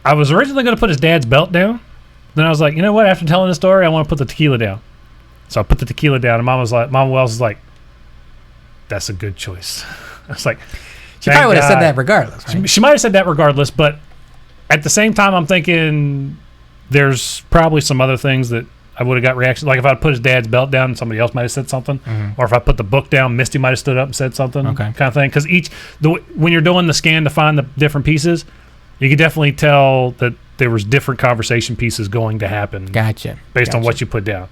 I was originally going to put his dad's belt down. Then I was like, you know what? After telling the story, I want to put the tequila down. So I put the tequila down, and Mama Wells was like, that's a good choice. I was like, She probably would have said that regardless. Right? She might have said that regardless, but at the same time, I'm thinking there's probably some other things that I would have got reactions. Like if I put his dad's belt down, somebody else might have said something. Or if I put the book down, Misty might have stood up and said something. Okay. Kind of thing. Because when you're doing the scan to find the different pieces, you can definitely tell that there was different conversation pieces going to happen. Gotcha. Based on what you put down.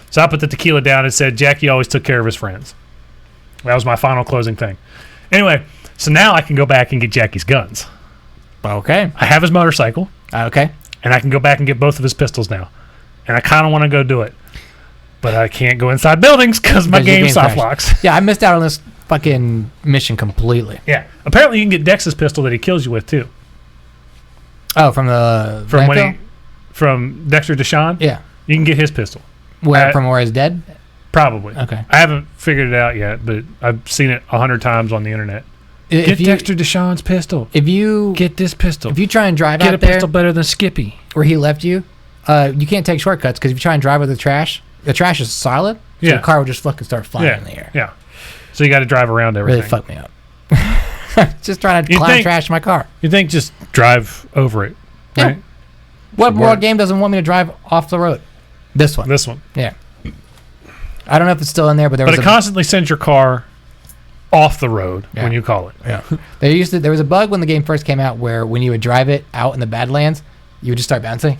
So I put the tequila down and said, Jackie always took care of his friends. That was my final closing thing. Anyway, so now I can go back and get Jackie's guns. Okay. I have his motorcycle. Okay. And I can go back and get both of his pistols now. And I kind of want to go do it. But I can't go inside buildings because my game soft locks. Yeah, I missed out on this fucking mission completely. Yeah. Apparently you can get Dex's pistol that he kills you with, too. Oh, from the from Dexter Deshawn? Yeah. You can get his pistol. From where he's dead? Probably. Okay. I haven't figured it out yet, but I've seen it 100 times on the internet. Get Dexter Deshawn's pistol. Get this pistol. If you try and drive out there, get a pistol better than Skippy. Where he left you, you can't take shortcuts because if you try and drive with the trash is solid. So the car will just fucking start flying in the air. Yeah. So you got to drive around everything. Really fucked me up. Just trying to climb trash in my car. You think just drive over it, right? Yeah. What more game doesn't want me to drive off the road? This one. Yeah. I don't know if it's still in there, but it constantly sends your car off the road when you call it. Yeah. There was a bug when the game first came out where when you would drive it out in the Badlands, you would just start bouncing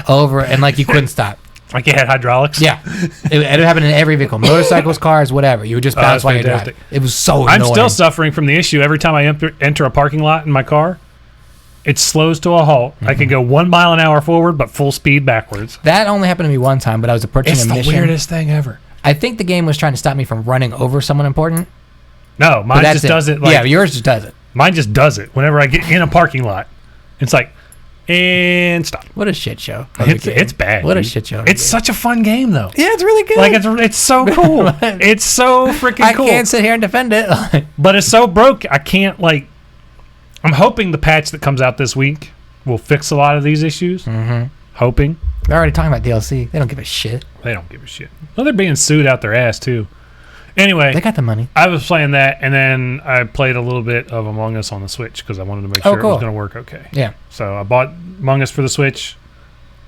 over and like you couldn't stop. Like it had hydraulics? Yeah. It happened in every vehicle. Motorcycles, cars, whatever. You would just bounce while you drive. It was so annoying. I'm still suffering from the issue. Every time I enter a parking lot in my car, it slows to a halt. I can go 1 mile an hour forward, but full speed backwards. That only happened to me one time, but I was approaching a mission. It's the weirdest thing ever. I think the game was trying to stop me from running over someone important. No, mine just does it. Yeah, yours just does it. Mine just does it whenever I get in a parking lot. It's like, and stop. What a shit show. It's bad. What a shit show. It's such a fun game, though. Yeah, it's really good. Like, it's so cool. It's so freaking cool. I can't sit here and defend it. But it's so broke, I can't, like... I'm hoping the patch that comes out this week will fix a lot of these issues. Hoping. They're already talking about DLC. They don't give a shit. They don't give a shit. Well, they're being sued out their ass, too. Anyway. They got the money. I was playing that, and then I played a little bit of Among Us on the Switch because I wanted to make sure it was going to work okay. Yeah. So I bought Among Us for the Switch.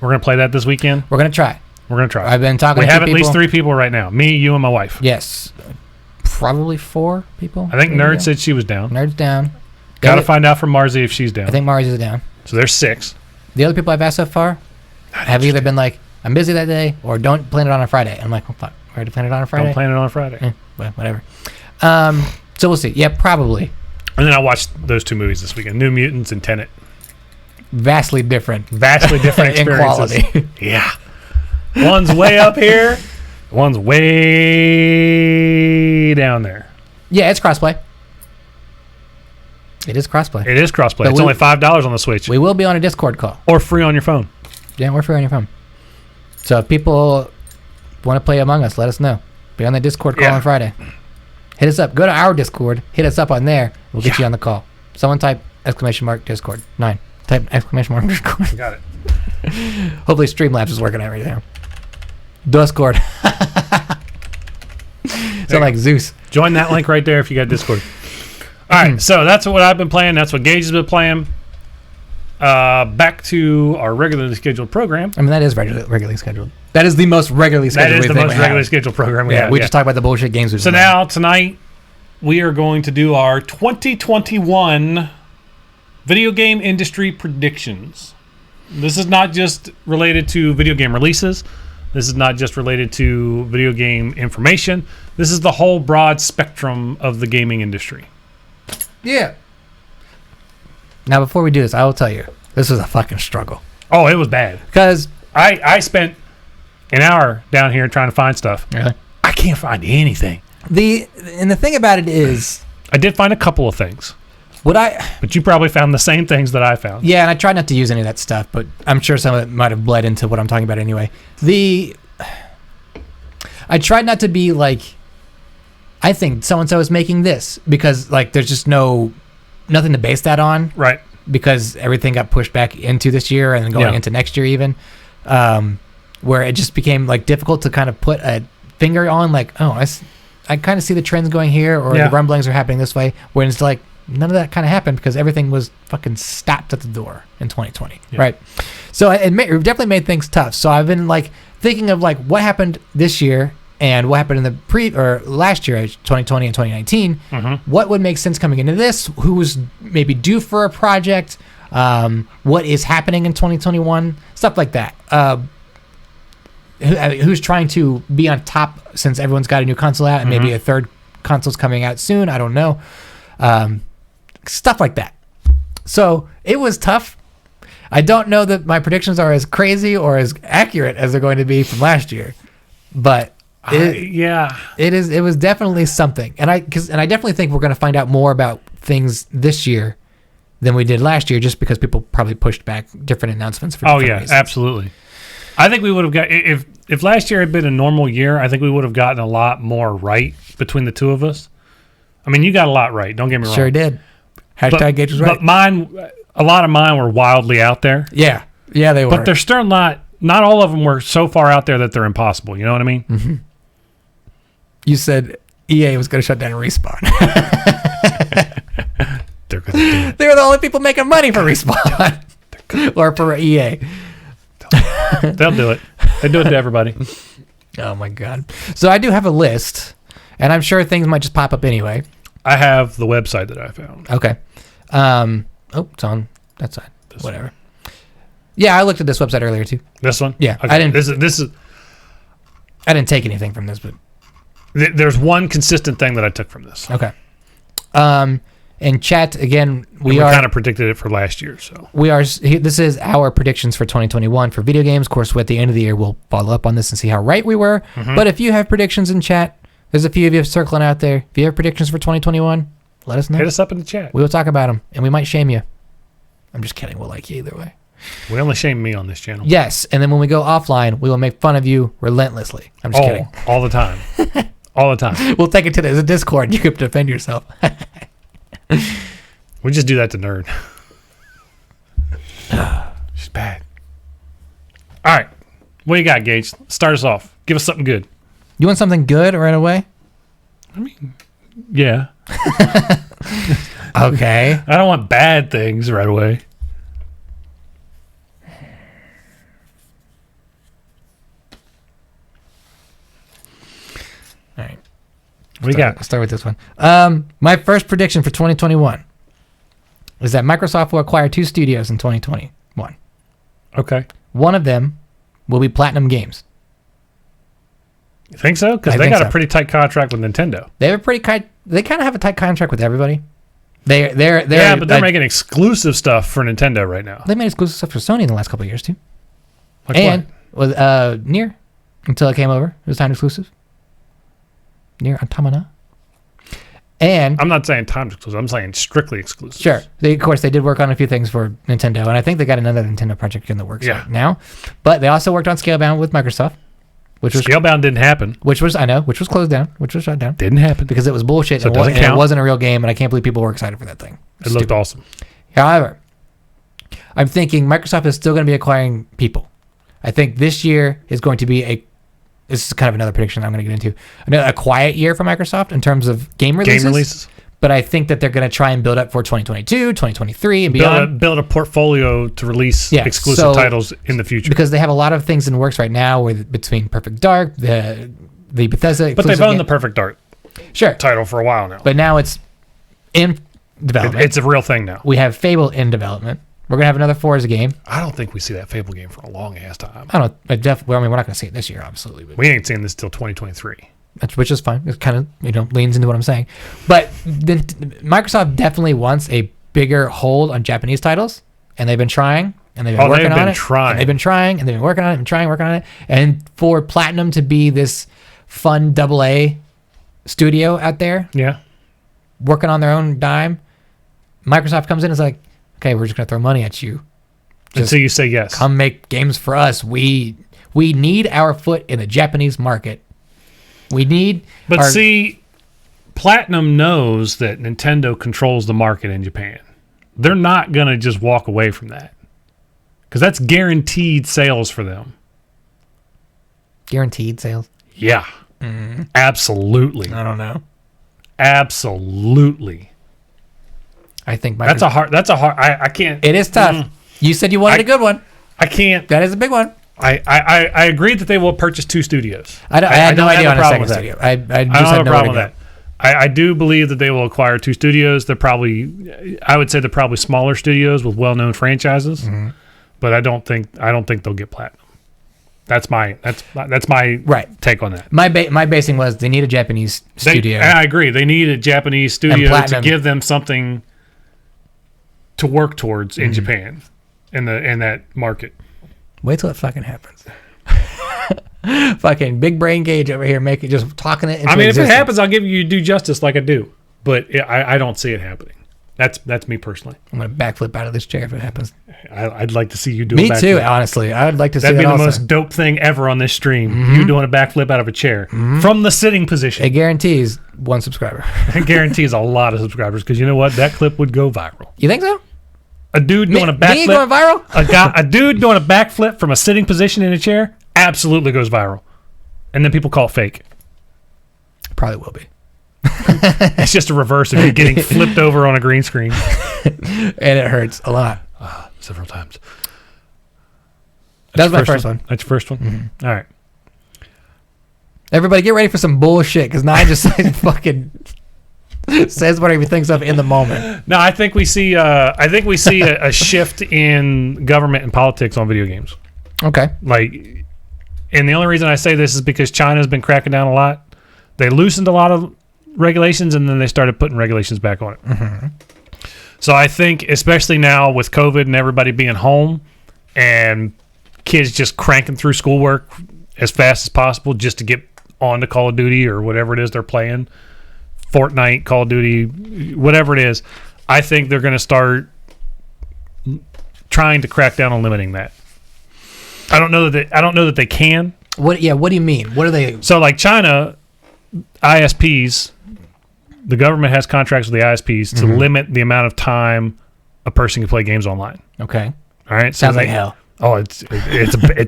We're going to play that this weekend. We're going to try. I've been talking to We have at least 3 people right now. Me, you, and my wife. Yes. Probably 4 people. I think Nerd said she was down. Nerd's down. Got to find out from Marzi if she's down. I think Marzi's down. So there's 6. The other people I've asked so far have either been like, I'm busy that day, or don't plan it on a Friday. And I'm like, well, fuck. We're to plan it on a Friday? Don't plan it on a Friday. Well, whatever. So we'll see. Yeah, probably. And then I watched those 2 movies this weekend, New Mutants and Tenet. Vastly different experiences. In quality. Yeah. One's way up here. One's way down there. Yeah, it's crossplay. It is crossplay. But it's only $5 on the Switch. We will be on a Discord call. Or free on your phone. Yeah, we're free on your phone. So if people want to play Among Us, let us know. Be on the Discord call on Friday. Hit us up. Go to our Discord. Hit us up on there. We'll get you on the call. Someone type *Discord 9. Type !Discord. Got it. Hopefully Streamlabs is working out right now. Discord. Sound like Zeus. Join that link right there if you got Discord. All right, so that's what I've been playing. That's what Gage has been playing. Back to our regularly scheduled program. I mean, that is regularly scheduled. That is the most regularly scheduled. That is the most regularly scheduled program we have. We just talk about the bullshit games. So now, tonight, we are going to do our 2021 video game industry predictions. This is not just related to video game releases. This is not just related to video game information. This is the whole broad spectrum of the gaming industry. Yeah. Now, before we do this, I will tell you, this was a fucking struggle. Oh, it was bad. Because I spent an hour down here trying to find stuff. Really? I can't find anything. The thing about it is, I did find a couple of things. But you probably found the same things that I found. Yeah, and I tried not to use any of that stuff, but I'm sure some of it might have bled into what I'm talking about anyway. I tried not to be like, I think so-and-so is making this, because like there's just nothing to base that on. Right. because everything got pushed back into this year and then going into next year even, where it just became like difficult to kind of put a finger on like, oh, I kind of see the trends going here, or the rumblings are happening this way, when it's like none of that kind of happened because everything was fucking stopped at the door in 2020, right? So it definitely made things tough. So I've been like thinking of like what happened this year and what happened in the last year, 2020 and 2019. What would make sense coming into this? Who's maybe due for a project? What is happening in 2021? Stuff like that. Who's trying to be on top since everyone's got a new console out and maybe a third console's coming out soon? I don't know. Stuff like that. So it was tough. I don't know that my predictions are as crazy or as accurate as they're going to be from last year, but it was definitely something. And I definitely think we're going to find out more about things this year than we did last year, just because people probably pushed back different announcements for different reasons. Absolutely. I think we would have got, if last year had been a normal year, I think we would have gotten a lot more right between the two of us. I mean, you got a lot right. Don't get me wrong. Sure did. Hashtag Gage was right. But a lot of mine were wildly out there. Yeah, they were. But they're still not all of them were so far out there that they're impossible. You know what I mean? Mm-hmm. You said EA was going to shut down Respawn. They're going to do it. They were the only people making money for Respawn. Or for EA. They'll do it. They do it to everybody. Oh, my God. So I do have a list, and I'm sure things might just pop up anyway. I have the website that I found. Okay. It's on that side. Whatever. Yeah, I looked at this website earlier, too. This one? Yeah. Okay. I didn't. This is. I didn't take anything from this, but. There's one consistent thing that I took from this. Okay. In chat, again, we kind of predicted it for last year, so. This is our predictions for 2021 for video games. Of course, at the end of the year, we'll follow up on this and see how right we were. But if you have predictions in chat, there's a few of you circling out there. If you have predictions for 2021, let us know. Hit us up in the chat. We will talk about them, and we might shame you. I'm just kidding. We'll like you either way. We only shame me on this channel. Yes, and then when we go offline, we will make fun of you relentlessly. I'm just kidding. All the time. All the time. We'll take it to the Discord. You can defend yourself. We just do that to Nerd. She's bad. All right. What do you got, Gage? Start us off. Give us something good. You want something good right away? I mean, yeah. Okay. I don't want bad things right away. All right. What do you got? I'll start with this one. My first prediction for 2021 is that Microsoft will acquire 2 studios in 2021. Okay. One of them will be Platinum Games. You think so? Because they got a pretty tight contract with Nintendo. They have they kind of have a tight contract with everybody. But they're making exclusive stuff for Nintendo right now. They made exclusive stuff for Sony in the last couple of years too. Like and with Nier, until it came over, it was time exclusive. Nier Automata. And I'm not saying time exclusive. I'm saying strictly exclusive. Sure. Of course, they did work on a few things for Nintendo, and I think they got another Nintendo project in the works right now. But they also worked on Scalebound with Microsoft. Scalebound didn't happen. Which was closed down, which was shut down. Didn't happen. Because it was bullshit, so and it wasn't a real game, and I can't believe people were excited for that thing. It looked awesome. However, I'm thinking Microsoft is still going to be acquiring people. I think this year is going to be this is kind of another prediction I'm going to get into. A quiet year for Microsoft in terms of game releases. But I think that they're going to try and build up for 2022, 2023, and beyond. Build a portfolio to release exclusive titles in the future. Because they have a lot of things in the works right now between Perfect Dark, the Bethesda. But they've owned the Perfect Dark title for a while now. But now it's in development. It's a real thing now. We have Fable in development. We're going to have another Forza game. I don't think we see that Fable game for a long ass time. I don't know. We're not going to see it this year, absolutely. But we ain't seeing this till 2023. Which is fine. It kind of leans into what I'm saying. But Microsoft definitely wants a bigger hold on Japanese titles, and they've been trying, and they've been working on it. And they've been trying, and they've been working on it, and working on it. And for Platinum to be this fun AA studio out there, working on their own dime, Microsoft comes in and is like, okay, we're just going to throw money at you. Until you say yes. Come make games for us. We need our foot in the Japanese market. See, Platinum knows that Nintendo controls the market in Japan. they're not going to just walk away from that. Because that's guaranteed sales for them. Guaranteed sales? Yeah. Absolutely. I don't know. Absolutely. I think That's a hard, I can't. It is tough. You said you wanted a good one. I can't. That is a big one. I agree that they will purchase 2 studios. I had no idea on a second with that. studio. I I just don't have had a no problem with idea. that. I do believe that they will acquire 2 studios. They're probably, I would say they're probably smaller studios with well-known franchises, but I don't think they'll get platinum. That's my Right. take on that. My basing was they need a Japanese studio. I agree. They need a Japanese studio to platinum. give them something to work towards in Japan, in that market. Wait till it fucking happens. Fucking big brain Gage over here just talking it into If it existence. happens, I'll give you due justice like I do, but I don't see it happening. That's me personally. I'm gonna backflip out of this chair if it happens. I'd like to see you do a Me backflip. too, honestly. I would like to see That'd that be the also. most dope thing ever on this stream. You doing a backflip out of a chair from the sitting position. It guarantees 1 subscriber. It guarantees a lot of subscribers because you know what? That clip would go viral. You think so? A dude doing a Me backflip. going viral? A dude doing a backflip from a sitting position in a chair absolutely goes viral. And then people call it fake. Probably will be. It's just a reverse of you getting flipped over on a green screen. And it hurts a lot. Several times. That was my first one. That's your first one? All right. Everybody get ready for some bullshit because now I just fucking says whatever he thinks of in the moment. No, I think we see a shift in government and politics on video games. Okay. And the only reason I say this is because China's been cracking down a lot. They loosened a lot of regulations, and then they started putting regulations back on it. So I think, especially now with COVID and everybody being home, and kids just cranking through schoolwork as fast as possible just to get on to Call of Duty or whatever it is they're playing, Fortnite, Call of Duty, whatever it is, I think they're going to start trying to crack down on limiting that. I don't know that they can. What do you mean? What are they? So like China, ISPs, the government has contracts with the ISPs to limit the amount of time a person can play games online. Okay. All right. Sounds like hell. Oh, it's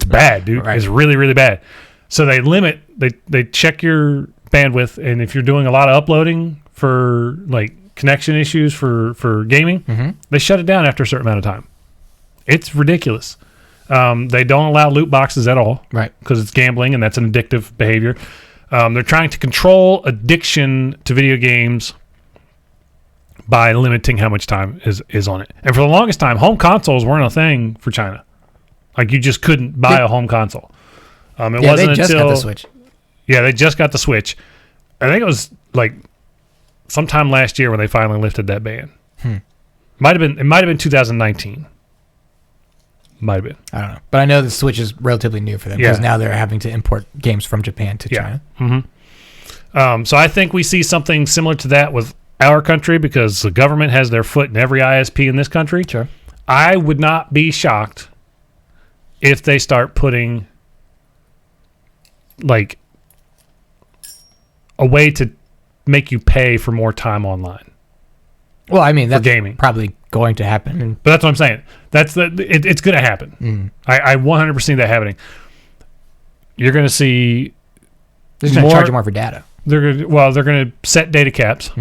bad, dude. Right. It's really, really bad. So they limit, they check your bandwidth, and if you're doing a lot of uploading for like connection issues for gaming, they shut it down after a certain amount of time. It's ridiculous. They don't allow loot boxes at all, Right. Because it's gambling and that's an addictive behavior. They're trying to control addiction to video games by limiting how much time is on it. And for the longest time, home consoles weren't a thing for China. Like you just couldn't buy a home console. It wasn't they just until got the Switch. Yeah, they just got the Switch. I think it was like sometime last year when they finally lifted that ban. It might have been 2019. Might have been. I don't know, but I know the Switch is relatively new for them because Yeah. now they're having to import games from Japan to China. So I think we see something similar to that with our country because the government has their foot in every ISP in this country. Sure. I would not be shocked if they start putting like a way to make you pay for more time online. Well, I mean that's gaming. probably going to happen. And But that's what I'm saying. It's going to happen. I 100% see that happening. You're going to see they're just going to charge you more for data. they're going to set data caps.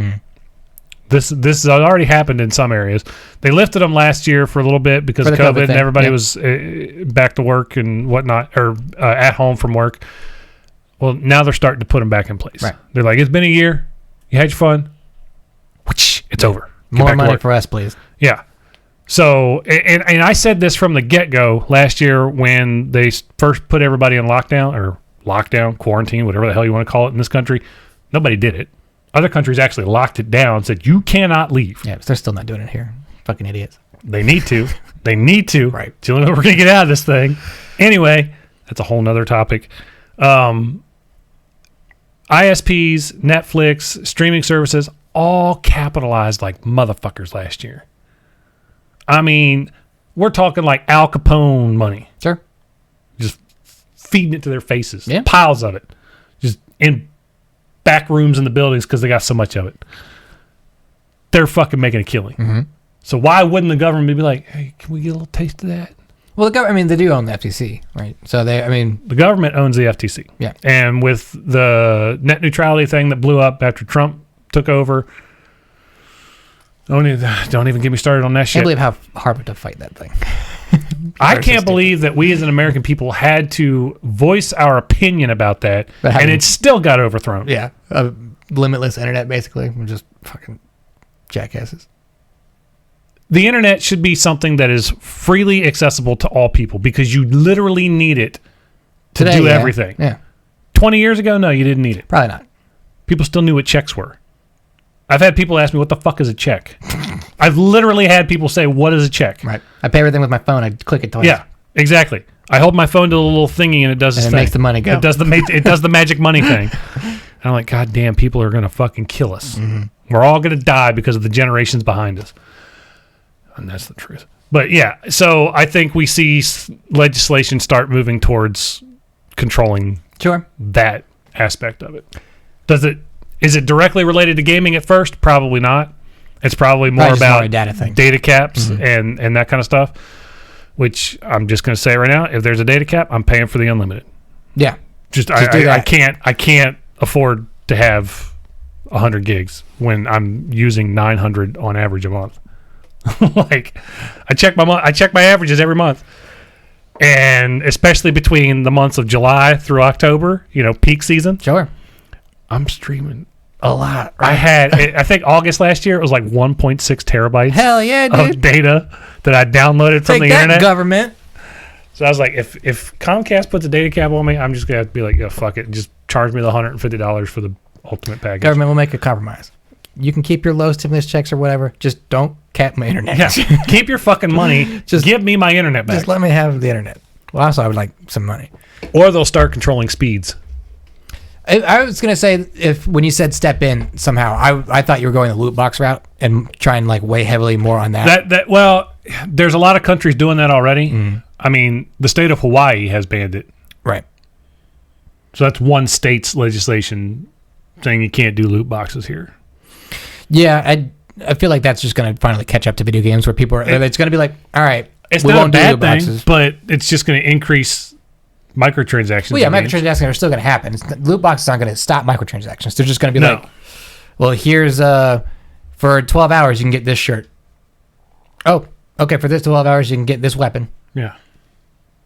This has already happened in some areas. They lifted them last year for a little bit because For of the COVID COVID and thing, everybody yeah. was back to work and whatnot, or at home from work. Well, now they're starting to put them back in place. Right. They're like, it's been a year. You had your fun. Whoosh, it's over. Get More back to money work. for us, please. Yeah. So, and I said this from the get-go last year when they first put everybody in lockdown, quarantine, whatever the hell you want to call it in this country. Nobody did it. Other countries actually locked it down, said you cannot leave. Yeah, but they're still not doing it here. Fucking idiots. They need to. They need to. Right. It's the only way we're going to get out of this thing. Anyway, that's a whole nother topic. ISPs, Netflix, streaming services, all capitalized like motherfuckers last year. I mean, we're talking like Al Capone money. Sure. Just feeding it to their faces. Yeah. Piles of it. Just in back rooms in the buildings because they got so much of it. They're fucking making a killing. So why wouldn't the government be like, hey, can we get a little taste of that? Well, they do own the FTC, right? So The government owns the FTC. Yeah. And with the net neutrality thing that blew up after Trump took over, don't even get me started on that I shit. can't believe how hard to fight that thing. I can't believe that we as an American people had to voice our opinion about that, and it still got overthrown. Yeah, limitless internet, basically. We're just fucking jackasses. The internet should be something that is freely accessible to all people because you literally need it to do everything. Yeah. 20 years ago, no, you didn't need it. Probably not. People still knew what checks were. I've had people ask me, what the fuck is a check? I've literally had people say, what is a check? Right. I pay everything with my phone. I click it twice. Yeah, exactly. I hold my phone to the little thingy and it does this And it thing. makes the money go. It does the magic money thing. And I'm like, God damn, people are going to fucking kill us. Mm-hmm. We're all going to die because of the generations behind us. And that's the truth. But yeah, so I think we see legislation start moving towards controlling that aspect of it. Is it directly related to gaming at first? Probably not. It's probably more about a data thing. Data caps and that kind of stuff, which I'm just going to say right now, if there's a data cap, I'm paying for the unlimited. Yeah. Just I can't afford to have 100 gigs when I'm using 900 on average a month. Like I check my averages every month. And especially between the months of July through October, peak season. Sure. I'm streaming a lot. Right? I think August last year, it was like 1.6 terabytes. Hell yeah, dude. Of data that I downloaded from the internet. Government. So I was like, if Comcast puts a data cap on me, I'm just going to have to be like, yeah, fuck it. Just charge me the $150 for the ultimate package. Government will make a compromise. You can keep your low stimulus checks or whatever. Just don't cap my internet. Yeah. Keep your fucking money. Just give me my internet back. Just let me have the internet. Well, also, I would like some money. Or they'll start controlling speeds. I was gonna say when you said step in somehow, I thought you were going the loot box route and trying like weigh heavily more on that. Well, there's a lot of countries doing that already. I mean, the state of Hawaii has banned it. Right. So that's one state's legislation saying you can't do loot boxes here. Yeah, I feel like that's just gonna finally catch up to video games where people are. It's gonna be like, all right, it's not a bad thing, but it's just gonna increase microtransactions. Well, yeah, microtransactions are still going to happen. Loot boxes aren't going to stop microtransactions. They're just going to be like, well, here's for 12 hours you can get this shirt. Oh, okay, for this 12 hours you can get this weapon. Yeah.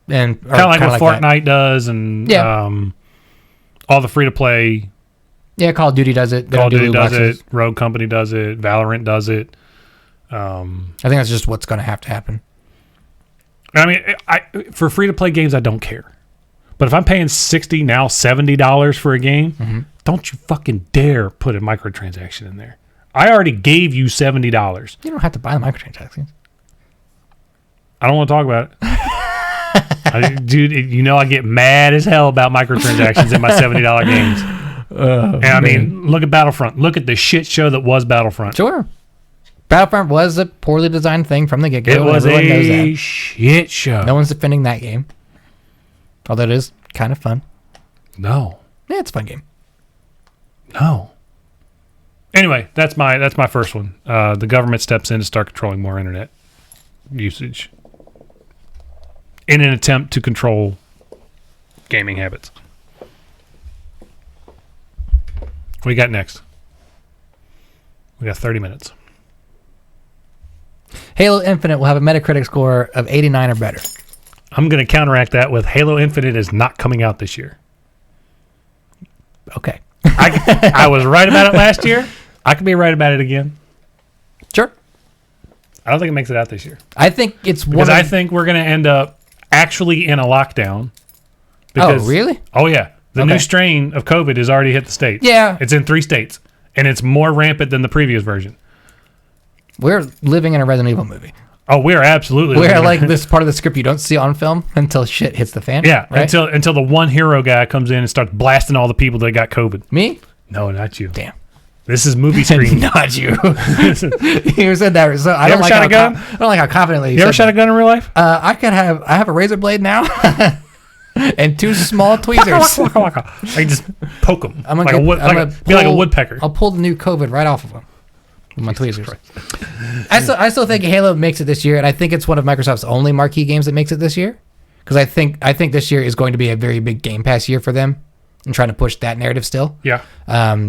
And kind of like what Fortnite does, and all the free to play. Yeah, Call of Duty does it. Call of Duty does it. Rogue Company does it. Valorant does it. I think that's just what's going to have to happen. I mean, for free to play games, I don't care. But if I'm paying $60 now $70 for a game, don't you fucking dare put a microtransaction in there. I already gave you $70. You don't have to buy the microtransactions. I don't want to talk about it. Dude, I get mad as hell about microtransactions in my $70 games. And I mean, look at Battlefront. Look at the shit show that was Battlefront. Sure. Battlefront was a poorly designed thing from the get-go. It was a shit show. No one's defending that game. Although it is kind of fun. No. Yeah, it's a fun game. No. Anyway, that's my first one. The government steps in to start controlling more internet usage in an attempt to control gaming habits. What do you got next? We got 30 minutes. Halo Infinite will have a Metacritic score of 89 or better. I'm going to counteract that with Halo Infinite is not coming out this year. Okay. I was right about it last year. I could be right about it again. Sure. I don't think it makes it out this year. I think it's because I think we're going to end up actually in a lockdown. Because, oh, really? Oh, yeah. The new strain of COVID has already hit the states. Yeah. It's in 3 states. And it's more rampant than the previous version. We're living in a Resident Evil movie. Oh, we're absolutely. We're like this part of the script you don't see on film until shit hits the fan. Yeah, right? until the one hero guy comes in and starts blasting all the people that got COVID. Me? No, not you. Damn. This is movie screen. Not you. You said that. So I don't like shot a gun? I don't like how confidently you ever shot a gun in real life? I have a razor blade now. And 2 small tweezers. I can just poke them. Be like a woodpecker. I'll pull the new COVID right off of them. with my Jesus tweezers. Christ. I still think Halo makes it this year, and I think it's one of Microsoft's only marquee games that makes it this year. Because I think this year is going to be a very big Game Pass year for them, and trying to push that narrative still. Yeah.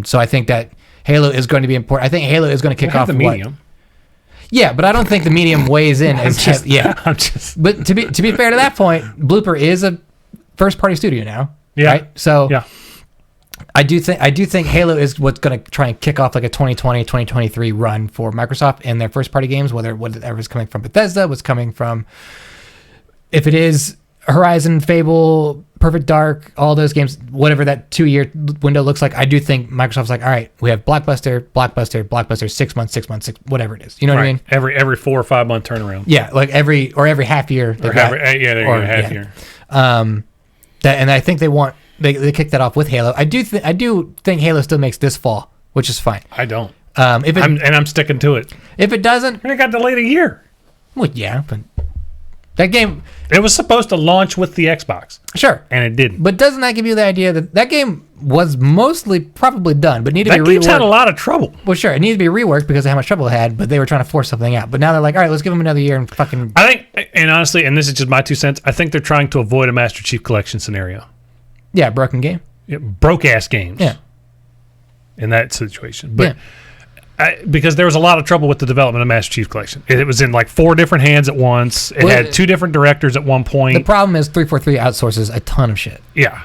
So I think that Halo is going to be important. I think Halo is going to kick off the medium. Yeah, but I don't think the medium weighs in as heavy. Yeah. I'm just. But to be fair to that point, Blooper is a first party studio now. Yeah. Right? So Yeah. I do think Halo is what's going to try and kick off like a 2020, 2023 run for Microsoft and their first party games, whatever's coming from Bethesda, what's coming from, if it is Horizon, Fable, Perfect Dark, all those games, whatever that 2-year window looks like. I do think Microsoft's like, all right, we have blockbuster, 6 months, whatever it is. You know what I mean? Every 4 or 5 month turnaround. Yeah, like every half year. Half year. And I think they kick that off with Halo. I do think Halo still makes this fall, which is fine. I don't. I'm sticking to it. If it doesn't, And it got delayed a year. well, yeah, but that game, It was supposed to launch with the Xbox, sure, and it didn't. but doesn't that give you the idea that game was mostly probably done, but needed to That be game's had a reworked? lot of trouble. Well, sure, it needed to be reworked because of how much trouble it had, but they were trying to force something out. But now they're like, all right, let's give them another year and fucking I think, and honestly, and this is just my 2 cents, I think they're trying to avoid a Master Chief Collection scenario. yeah, broken game. Broke ass games. Yeah, In that situation, but. yeah. Because there was a lot of trouble with the development of Master Chief Collection. It was in like 4 different hands at once. It Well, had 2 different directors at one The point. problem is 343 outsources a ton of shit. Yeah.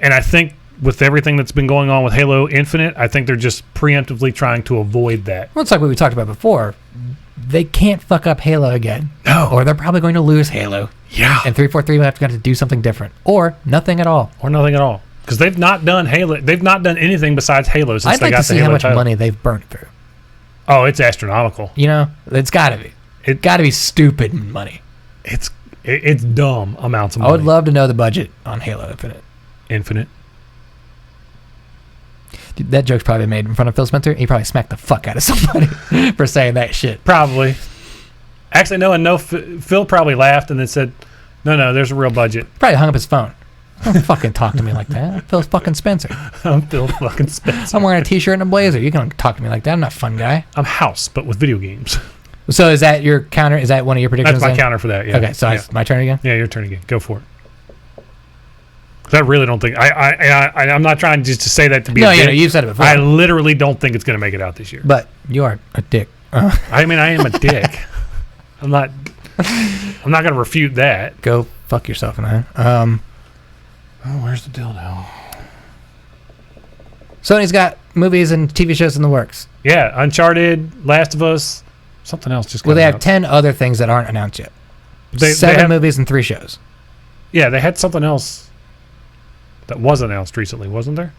And I think with everything that's been going on with Halo Infinite, I think they're just preemptively trying to avoid that. Well, it's like what we talked about before. They can't fuck up Halo again. No. Or they're probably going to lose Halo. Yeah. And 343 will have to do something different. Or nothing at all. Or nothing at all. Because they've not done Halo. They've not done anything besides Halo since I'd they like got to the see Halo how much title. money they've burnt through. Oh, it's astronomical. You know? It's got to be. It's got to be stupid money. It's dumb amounts of I money. would love to know the budget on Halo Infinite. Dude, that joke's probably made in front of Phil Spencer. He probably smacked the fuck out of somebody for saying that shit. Probably. Actually, no. Phil probably laughed and then said, "No, there's a real budget." Probably hung up his phone. Don't fucking talk to me like that. I'm Phil fucking Spencer. I'm Phil fucking Spencer. I'm wearing a t-shirt and a blazer. You can't talk to me like that. I'm not a fun guy. I'm House, but with video games. So is that your counter? Is that one of your predictions? That's my then? counter for that. Yeah. Okay, so yeah. it's my turn again. Yeah, your turn again. Go for it. 'Cause I really don't think I'm not trying just to say that to be. No, a dick. you've said it before. I literally don't think it's going to make it out this year. But you are a dick. I mean, I am a dick. I'm not going to refute that. Go fuck yourself, man. Oh, where's the dildo? Sony's got movies and TV shows in the works. Yeah, Uncharted, Last of Us, something else just. Well, got they have announced. 10 other things that aren't announced yet. They 7 have- movies and 3 shows. Yeah, they had something else that was announced recently, wasn't there?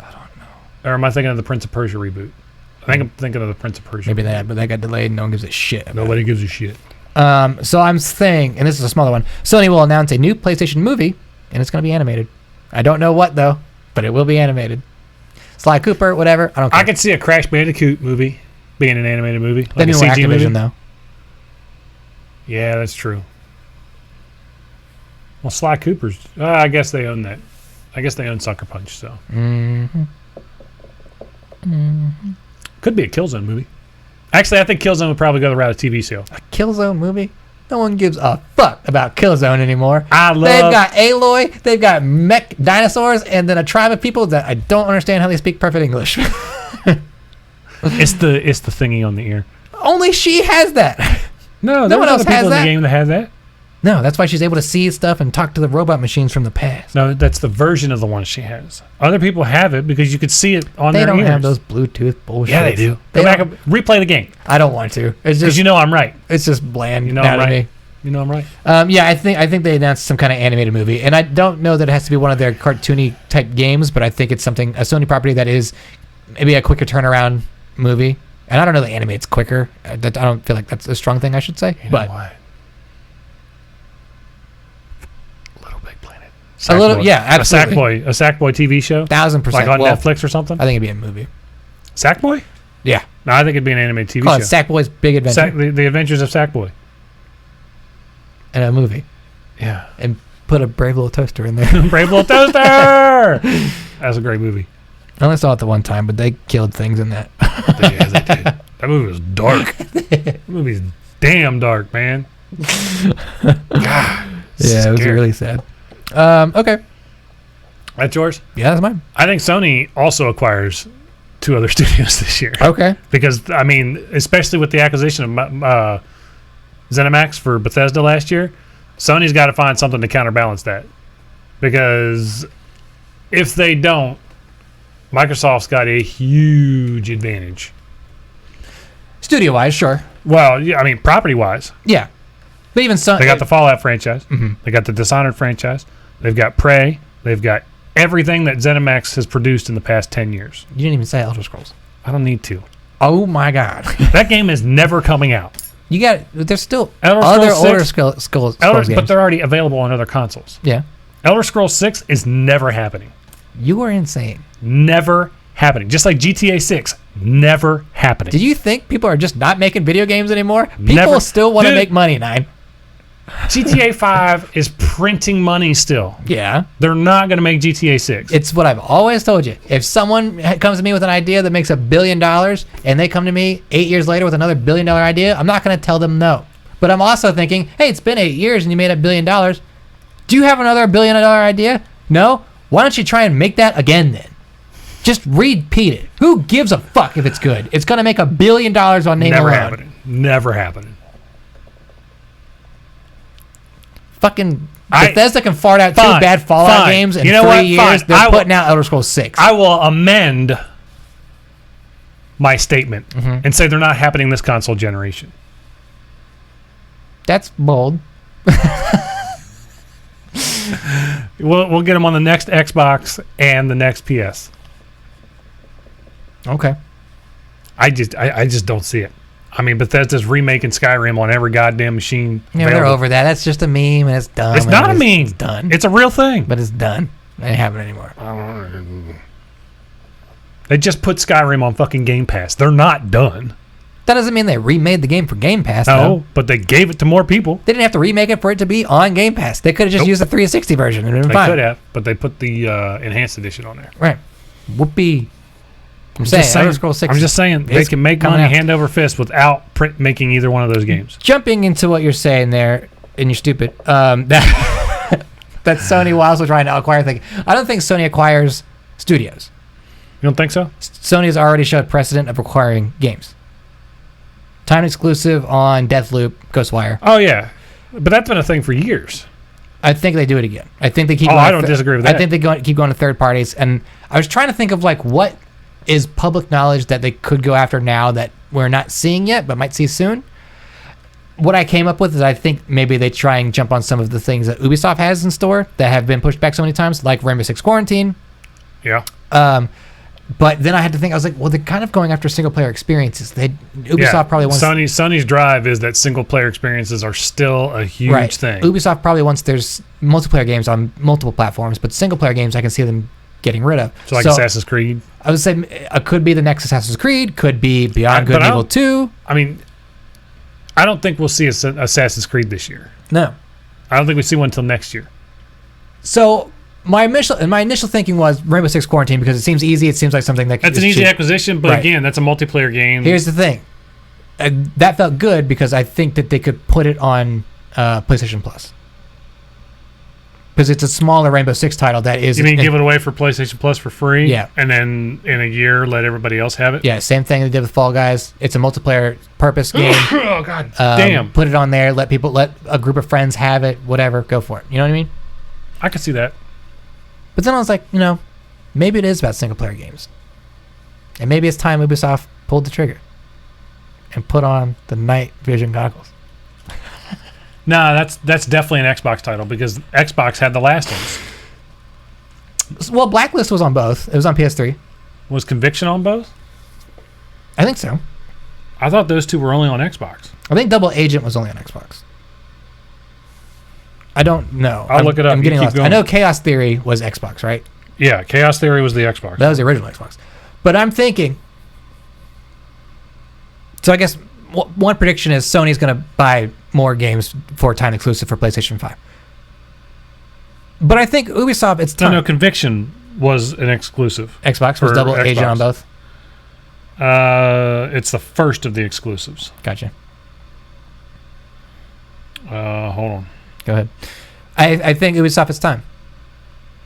I don't know. Or am I thinking of the Prince of Persia reboot? I think I'm thinking of the Prince of Persia. Maybe that, but that got delayed and no one gives a shit about Nobody gives a shit. it. So I'm saying, and this is a smaller one, Sony will announce a new PlayStation movie, and it's going to be animated. I don't know what, though, but it will be animated. Sly Cooper, whatever. I don't care. I could see a Crash Bandicoot movie being an animated movie. That'd Like be a more CG movie. Activision, though. Yeah, that's true. Well, Sly Cooper's. I guess they own that. I guess they own Sucker Punch, so. Could be a Killzone movie. Actually, I think Killzone would probably go the route of TV show. A Killzone movie? No one gives a fuck about Killzone anymore. They've got Aloy, they've got mech dinosaurs, and then a tribe of people that I don't understand how they speak perfect English. It's the thingy on the ear. Only she has that. No, No one else other people has in that. the game that have that. No, that's why she's able to see stuff and talk to the robot machines from the past. No, that's the version of the one she has. Other people have it because you could see it on They their don't ears. have those Bluetooth bullshit. Yeah, they do. They Go back don't- and replay the game I don't want to. It's because just you know I'm right. it's just bland. You know now I'm to right. me. You know I'm right. Yeah, I think they announced some kind of animated movie, and I don't know that it has to be one of their cartoony type games, but I think it's something a Sony property that is maybe a quicker turnaround movie. And I don't know that animates quicker. I don't feel like that's a strong thing I should say. You know But what? Little Big Planet. A little- Sackboy. yeah, absolutely. A Sackboy TV show, 1,000%. like on Well, Netflix or something. I think it'd be a movie. Sackboy? Yeah. No, I think it'd be an animated TV Call it show. Sackboy's Big Adventure The Adventures of Sackboy. and a movie. Yeah. And put a Brave Little Toaster in there. Brave Little Toaster. That's a great movie. I only saw it the one time, but they killed things in that. Yeah, they did. That movie was dark. That movie's damn dark, man. God, Yeah, it was scary. really sad. Okay. That's yours? Yeah, that's mine. I think Sony also acquires 2 other studios this year. Okay. Because, I mean, especially with the acquisition of ZeniMax for Bethesda last year, Sony's got to find something to counterbalance that. Because if they don't, Microsoft's got a huge advantage. Studio-wise, sure. Well, yeah, I mean, property-wise. Yeah. But even so, They got the Fallout franchise. They got the Dishonored franchise. They've got Prey. They've got everything that ZeniMax has produced in the past 10 years. You didn't even say Elder Scrolls. I don't need to. Oh my God. That game is never coming out. You got. There's still Elder other Scrolls older 6? Scrolls But games. they're already available on other consoles. Yeah. Elder Scrolls 6 is never happening. You are insane. Never happening. Just like GTA 6, never happening. Did you think people are just not making video games anymore? People Never. still want to Dude. make money, Nine. GTA 5 is printing money still. Yeah. They're not going to make GTA 6. It's what I've always told you. If someone comes to me with an idea that makes $1 billion and they come to me 8 years later with another $1 billion idea, I'm not going to tell them no. But I'm also thinking, hey, it's been 8 years and you made $1 billion. Do you have another $1 billion idea? No? Why don't you try and make that again then? Just repeat it. Who gives a fuck if it's good? It's going to make $1 billion on name Never alone. happening. Never happening. Fucking Bethesda can fart out 2 Fine, bad Fallout fine. games in You know 3 what? years. Fine. They're putting out Elder Scrolls 6. I will amend my statement Mm-hmm. and say they're not happening this console generation. That's bold. We'll get them on the next Xbox and the next PS. Okay. I just don't see it. I mean, Bethesda's remaking Skyrim on every goddamn machine. Yeah, they're available. over that. That's just a meme and it's dumb. It's and not a meme. It's done. It's a real thing. But it's done. It ain't happening anymore. They just put Skyrim on fucking Game Pass. They're not done. That doesn't mean they remade the game for Game Pass, No, though. but they gave it to more people. They didn't have to remake it for it to be on Game Pass. They could have just Nope. used the 360 version and been They fine. could have, but they put the enhanced edition on there. Right. Whoopee. I'm Just saying, Elder Scrolls 6 I'm just saying they is can make coming money out. hand over fist without making either one of those games. Jumping into what you're saying there, and you're stupid, that Sony will also trying to acquire things. I don't think Sony acquires studios. You don't think so? Sony has already showed precedent of acquiring games. Time exclusive on Deathloop, Ghostwire. Oh yeah, but that's been a thing for years. I think they do it again. I think they keep. Oh, going I to don't disagree with I that. think they keep going to third parties, and I was trying to think of like what is public knowledge that they could go after now that we're not seeing yet, but might see soon. What I came up with is I think maybe they try and jump on some of the things that Ubisoft has in store that have been pushed back so many times, like Rainbow Six Quarantine. Yeah. But then I had to think, I was like, well, they're kind of going after single player experiences. Ubisoft probably wants Sony's drive is that single player experiences are still a huge thing. Ubisoft probably wants there's multiplayer games on multiple platforms, but single player games I can see them getting rid of. So like Assassin's Creed. I would say it could be the next Assassin's Creed, could be Beyond Good and Evil 2. I mean, I don't think we'll see Assassin's Creed this year. No. I don't think we see one until next year. So my initial thinking was Rainbow Six Quarantine because it seems easy. It seems like something that That's an easy acquisition, but Right. again, that's a multiplayer game. Here's the thing. That felt good because I think that they could put it on PlayStation Plus. Because it's a smaller Rainbow Six title that is... You mean give it away for PlayStation Plus for free? Yeah. And then in a year, let everybody else have it? Yeah, same thing they did with Fall Guys. It's a multiplayer purpose game. Oh, God damn. Put it on there. Let a group of friends have it. Whatever. Go for it. You know what I mean? I could see that. But then I was like, maybe it is about single player games. And maybe it's time Ubisoft pulled the trigger and put on the night vision goggles. Nah, that's definitely an Xbox title because Xbox had the last ones. Well, Blacklist was on both. It was on PS3. Was Conviction on both? I think so. I thought those two were only on Xbox. I think Double Agent was only on Xbox. I don't know. I'll look it up. I'm You getting keep lost. going. I know Chaos Theory was Xbox, right? Yeah, Chaos Theory was the Xbox. That was the original Xbox. But I'm thinking... So I guess one prediction is Sony's going to buy more games for time exclusive for PlayStation 5. But I think Ubisoft, it's time. No, Conviction was an exclusive. Xbox was for Double Agent Xbox. on both. It's the first of the exclusives. Gotcha. Hold on. Go ahead. I think it would stop its time.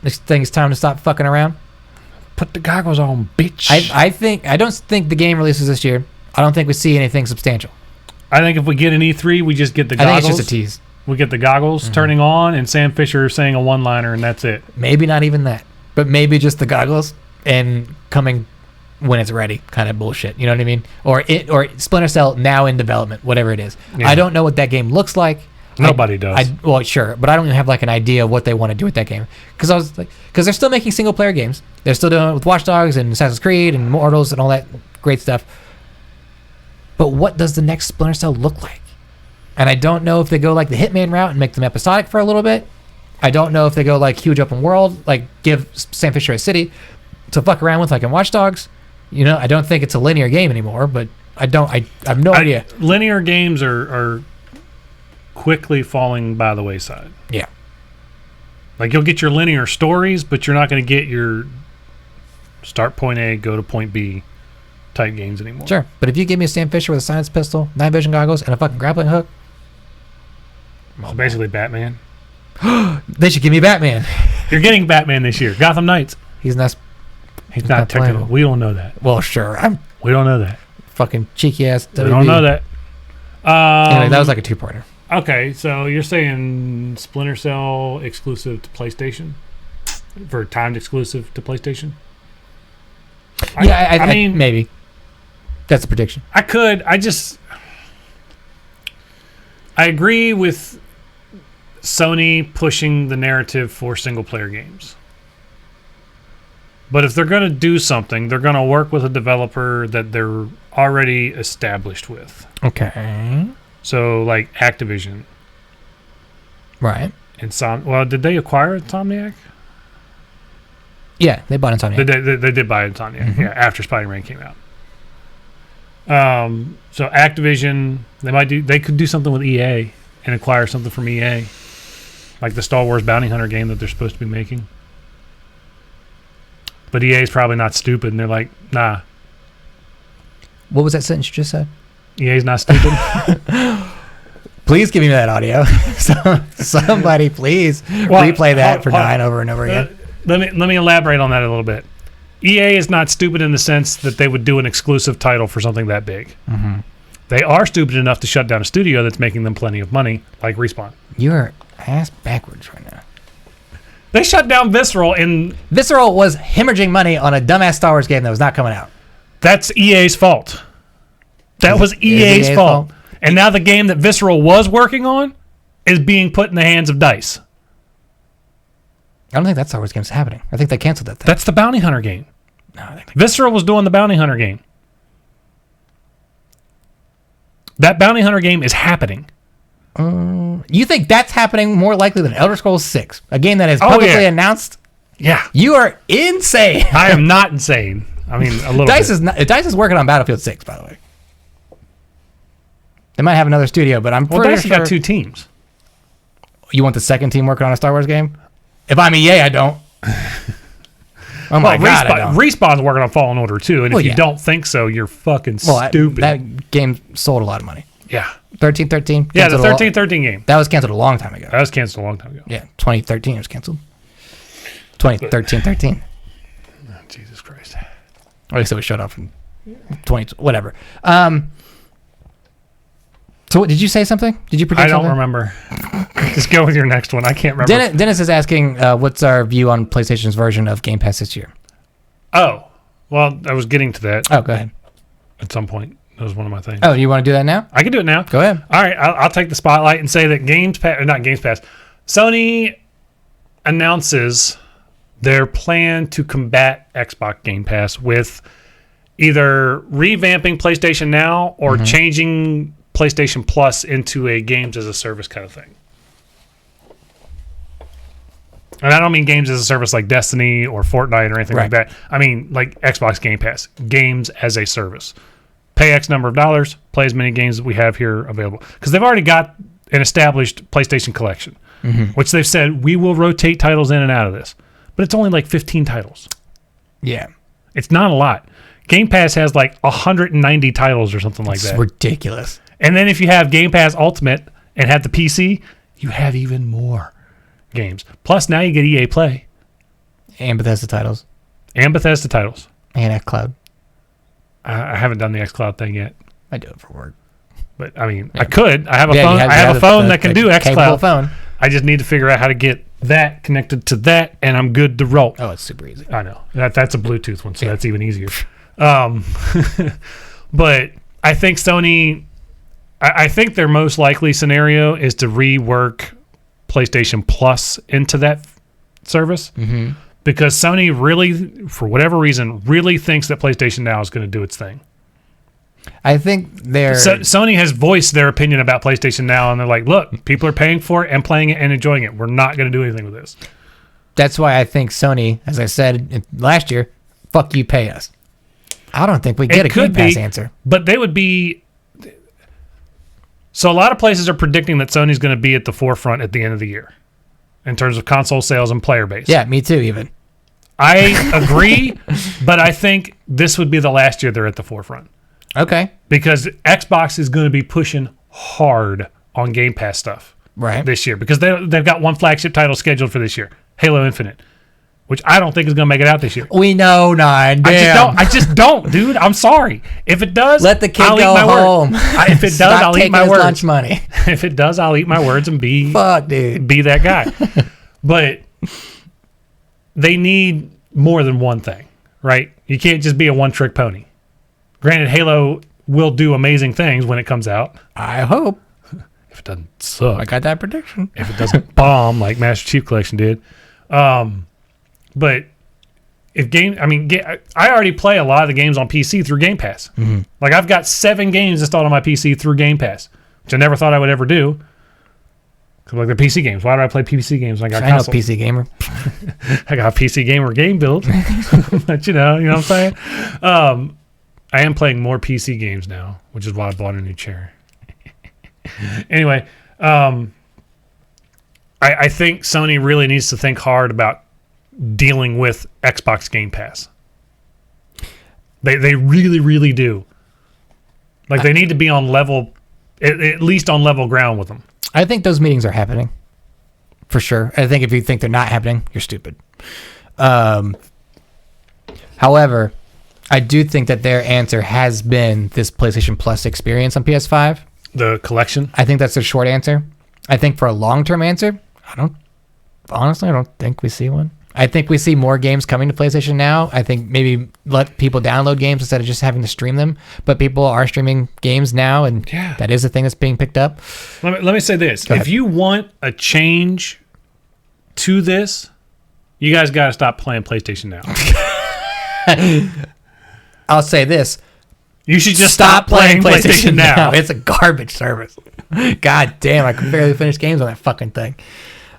I think it's time to stop fucking around. Put the goggles on, bitch. I don't think the game releases this year. I don't think we see anything substantial. I think if we get an E3, we just get the I goggles. think it's just a tease. We get the goggles turning on and Sam Fisher saying a one-liner, and that's it. Maybe not even that, but maybe just the goggles and coming when it's ready, kind of bullshit. You know what I mean? Or Splinter Cell now in development, whatever it is. Yeah. I don't know what that game looks like. Nobody does. Well, sure, but I don't even have like an idea of what they want to do with that game because they're still making single player games. They're still doing it with Watch Dogs and Assassin's Creed and Mortals and all that great stuff. But what does the next Splinter Cell look like? And I don't know if they go like the Hitman route and make them episodic for a little bit. I don't know if they go like huge open world, like give Sam Fisher a city to fuck around with, like in Watch Dogs. You know, I don't think it's a linear game anymore. But I have no idea. Linear games are quickly falling by the wayside. Yeah. Like you'll get your linear stories, but you're not going to get your start point A, go to point B type games anymore. Sure, but if you give me a Sam Fisher with a science pistol, night vision goggles, and a fucking grappling hook, So basically Batman. they should give me Batman. You're getting Batman this year. Gotham Knights. He's not. He's not technical. playable. We don't know that. Well, sure. I'm We don't know that. fucking cheeky ass. We don't know that. Anyway, that was like a two-parter. Okay, so you're saying Splinter Cell exclusive to PlayStation? For timed exclusive to PlayStation? Yeah, I mean, maybe. That's a prediction. I agree with Sony pushing the narrative for single-player games. But if they're going to do something, they're going to work with a developer that they're already established with. Okay. So, like Activision. Right. Well, did they acquire Insomniac? Yeah, they bought Insomniac. They did buy Insomniac, yeah, after Spider-Man came out. So Activision, they could do something with EA and acquire something from EA, like the Star Wars Bounty Hunter game that they're supposed to be making. But EA is probably not stupid, and they're like, nah. What was that sentence you just said? EA's not stupid. Please give me that audio. Somebody, please replay that for 9 over and over again. Let me elaborate on that a little bit. EA is not stupid in the sense that they would do an exclusive title for something that big. Mm-hmm. They are stupid enough to shut down a studio that's making them plenty of money, like Respawn. You're ass backwards right now. They shut down Visceral, and Visceral was hemorrhaging money on a dumbass Star Wars game that was not coming out. that's EA's fault. That was EA's fault. And now the game that Visceral was working on is being put in the hands of DICE. I don't think that Star Wars game's happening. I think they canceled that thing. That's the Bounty Hunter game. No, I think Visceral was doing the Bounty Hunter game. That Bounty Hunter game is happening. you think that's happening more likely than Elder Scrolls 6, a game that is publicly announced? Yeah. You are insane. I am not insane. I mean, a little bit. DICE is working on Battlefield 6, by the way. They might have another studio, but I'm pretty DICE sure. got 2 teams. You want the second team working on a Star Wars game? If I'm EA, I don't. Oh my God, I don't. Respawn's working on Fallen Order 2, and Well, if you yeah. don't think so, you're fucking stupid. That game sold a lot of money. Yeah. 1313? Yeah, the 1313 game. That was canceled a long time ago. That was canceled a long time ago. Yeah, 2013 it was canceled. 2013. Oh, Jesus Christ. At least it was shut off in 20, whatever. So what, did you say something? Did you predict I don't something? remember. Just go with your next one. I can't remember. Dennis is asking, what's our view on PlayStation's version of Game Pass this year? Oh, well, I was getting to that Oh, go ahead. at some point. That was one of my things. Oh, you want to do that now? I can do it now. Go ahead. All right, I'll take the spotlight and say that Sony announces their plan to combat Xbox Game Pass with either revamping PlayStation Now or changing PlayStation Plus into a games as a service kind of thing. And I don't mean games as a service like Destiny or Fortnite or anything like that. I mean like Xbox Game Pass, games as a service. Pay X number of dollars, play as many games as we have here available. Because they've already got an established PlayStation collection, which they've said, we will rotate titles in and out of this. But it's only like 15 titles. Yeah. It's not a lot. Game Pass has like 190 titles or something like It's that. ridiculous. And then if you have Game Pass Ultimate and have the PC, you have even more games. Plus, now you get EA Play And Bethesda titles. and Bethesda titles. And xCloud. I haven't done the xCloud thing yet, I do it for work. but I mean, I could. I have a Yeah, phone. you I have a phone that can do capable xCloud. phone. I just need to figure out how to get that connected to that, and I'm good to roll. Oh, it's super easy. I know that's a Bluetooth one, so that's even easier. But I think Sony. I think their most likely scenario is to rework PlayStation Plus into that service, because Sony really, for whatever reason, really thinks that PlayStation Now is going to do its thing. I think they're... Sony has voiced their opinion about PlayStation Now, and they're like, look, people are paying for it and playing it and enjoying it. We're not going to do anything with this. That's why I think Sony, as I said last year, fuck you, pay us. I don't think we get a Game Pass answer. But they would be... So a lot of places are predicting that Sony's going to be at the forefront at the end of the year in terms of console sales and player base. Yeah, me too, even. I agree, but I think this would be the last year they're at the forefront. Okay. Because Xbox is going to be pushing hard on Game Pass stuff this year, because they've got one flagship title scheduled for this year, Halo Infinite, which I don't think is going to make it out this year. We know, Nine. Damn. I just don't, dude. I'm sorry. If it does, Let the kid I'll go eat my home. If it does, Stop I'll eat taking my his words. lunch money. If it does, I'll eat my words and be Fuck, dude. be that guy. But they need more than one thing, right? You can't just be a one-trick pony. Granted, Halo will do amazing things when it comes out. I hope. If it doesn't suck. I got that prediction. If it doesn't bomb like Master Chief Collection did. But if I already play a lot of the games on PC through Game Pass. Mm-hmm. Like I've got 7 games installed on my PC through Game Pass, which I never thought I would ever do. Cause like they're PC games. Why do I play PC games when I got I know, console? PC gamer. I got a PC gamer game build. But you know what I'm saying? I am playing more PC games now, which is why I bought a new chair. Anyway, I think Sony really needs to think hard about dealing with Xbox Game Pass. They really, really do. Like they need to be on level, at least on level ground with them. I think those meetings are happening. For sure. I think if you think they're not happening, you're stupid. However, I do think that their answer has been this PlayStation Plus experience on PS5. The collection? I think that's their short answer. I think for a long-term answer, I don't think we see one. I think we see more games coming to PlayStation Now. I think maybe let people download games instead of just having to stream them. But people are streaming games now, and that is a thing that's being picked up. Let me say this. If you want a change to this, you guys got to stop playing PlayStation Now. I'll say this. You should just stop playing PlayStation Now. It's a garbage service. God damn, I can barely finish games on that fucking thing.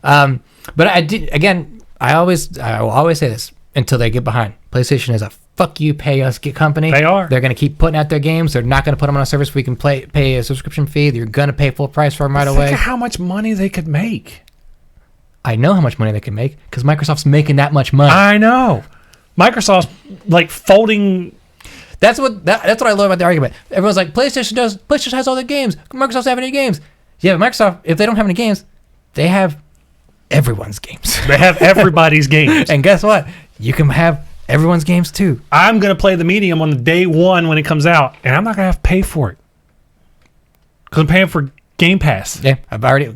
But I did, again, I will always say this until they get behind. PlayStation is a fuck you, pay us get company. They are. They're going to keep putting out their games. They're not going to put them on a service where you can pay a subscription fee. You're going to pay full price for them right away. Think of how much money they could make. I know how much money they can make because Microsoft's making that much money. I know. Microsoft's like folding. That's what I love about the argument. Everyone's like, PlayStation has all the games. Microsoft doesn't have any games. Yeah, but Microsoft, if they don't have any games, they have everyone's games. They have everybody's games. And guess what? You can have everyone's games too. I'm going to play the medium on the day one when it comes out, and I'm not going to have to pay for it. Because I'm paying for Game Pass. Yeah, I've already,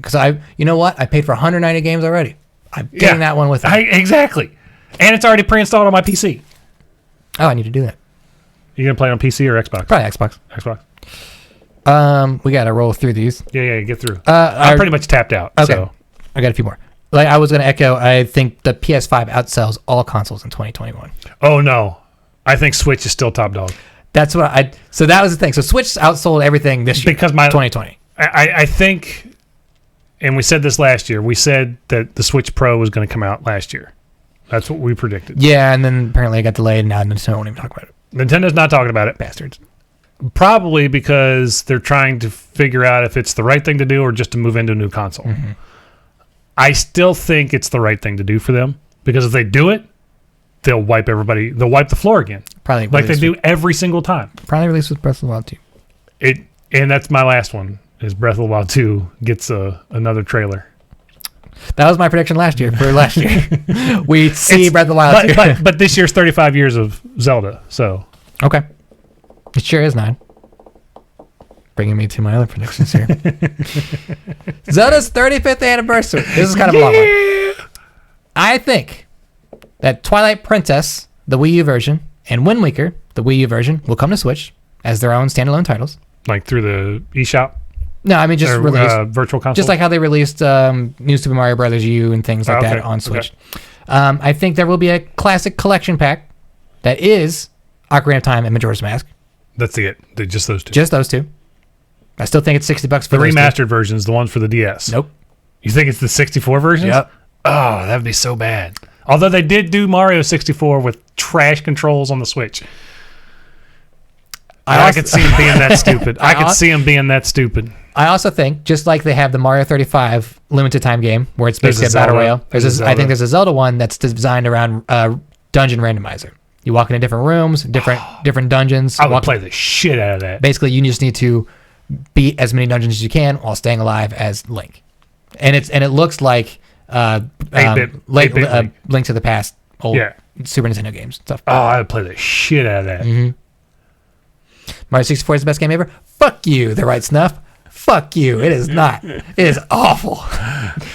you know what? I paid for 190 games already. I'm getting that one with it. Exactly. And it's already pre-installed on my PC. Oh, I need to do that. You going to play it on PC or Xbox? Probably Xbox. Xbox. We got to roll through these. Yeah, get through. I'm pretty much tapped out. Okay. So. I got a few more. Like I was going to echo, I think the PS5 outsells all consoles in 2021. Oh, no. I think Switch is still top dog. That's what so that was the thing. So Switch outsold everything this year. Because 2020. I think, and we said this last year, we said that the Switch Pro was going to come out last year. That's what we predicted. Yeah, and then apparently it got delayed, and now Nintendo won't even talk about it. Nintendo's not talking about it. Bastards. Probably because they're trying to figure out if it's the right thing to do or just to move into a new console. Mm-hmm. I still think it's the right thing to do for them, because if they do it, they'll wipe everybody. They'll wipe the floor again, Probably like they released do every single time. Probably released with Breath of the Wild 2. And that's my last one. Is Breath of the Wild 2 gets another trailer. That was my prediction last year. For last year, we see Breath of the Wild 2. But this year's 35 years of Zelda. So Okay. It sure is 9. Bringing me to my other predictions here. Zelda's 35th anniversary. This is kind of a long one. I think that Twilight Princess, the Wii U version, and Wind Waker, the Wii U version, will come to Switch as their own standalone titles. like through the eShop No, I mean just or released. virtual console. Just like how they released New Super Mario Brothers U and things like that on Switch. Okay. I think there will be a classic collection pack that is Ocarina of Time and Majora's Mask. That's it. Just those two. Just those two. I still think it's $60 for the those remastered versions, the ones for the DS. Nope. You think it's the 64 versions? Yep. Oh, that would be so bad. Although they did do Mario 64 with trash controls on the Switch. I could see him being that stupid. I could see him being that stupid. I also think, just like they have the Mario 35 limited time game, where it's basically a battle royale, I think there's a Zelda one that's designed around dungeon randomizer. You walk into different rooms, different dungeons. I would play the shit out of that. Basically, you just need to beat as many dungeons as you can while staying alive as Link. And it looks like Link to the Past, old Super Nintendo games stuff. Oh, I would play the shit out of that. Mm-hmm. Mario 64 is the best game ever. Fuck you, The Right Snuff. Fuck you. It is not. It is awful.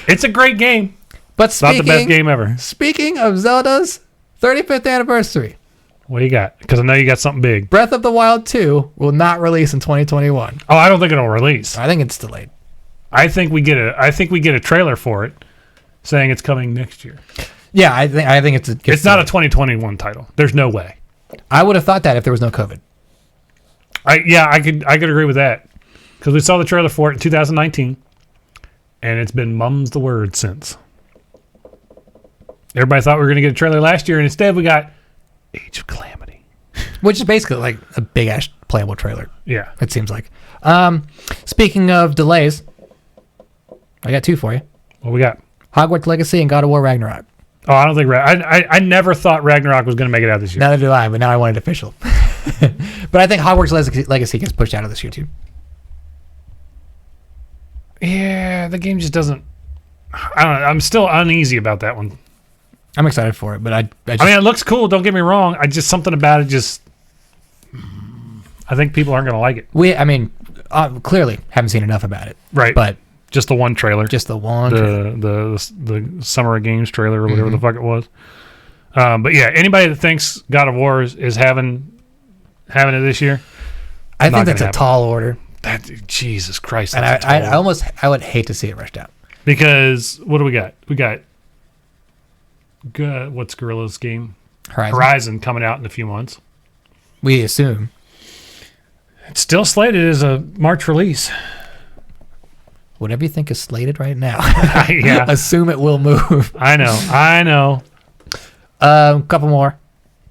It's a great game. But It's not the best game ever. Speaking of Zelda's 35th anniversary, What do you got? Because I know you got something big. Breath of the Wild 2 will not release in 2021. Oh, I don't think it'll release. I think it's delayed. I think we get a trailer for it, saying it's coming next year. Yeah, I think it's It's not a 2021 title. There's no way. I would have thought that if there was no COVID. I could agree with that, because we saw the trailer for it in 2019, and it's been mum's the word since. Everybody thought we were going to get a trailer last year, and instead we got Age of Calamity, Which is basically like a big ass playable trailer. Yeah, it seems like. Speaking of delays, I got two for you. What we got? Hogwarts Legacy and God of War Ragnarok. Oh, I don't think I never thought Ragnarok was going to make it out this year. Neither do I, but now I want it official. But I think Hogwarts Legacy gets pushed out of this year too. Yeah, the game just doesn't. I don't know. I'm still uneasy about that one. I'm excited for it, but I mean, it looks cool. Don't get me wrong. Something about it just. I think people aren't going to like it. Clearly haven't seen enough about it. Right. But just the one trailer. Just the one. The Summer Games trailer or whatever the fuck it was. But yeah, anybody that thinks God of War is having it this year, I think that's a tall order. Jesus Christ. And I would hate to see it rushed out. Because what do we got? We got what's Guerrilla's game? Horizon coming out in a few months. We assume. It's still slated as a March release. Whatever you think is slated right now. Yeah. Assume it will move. I know. Couple more.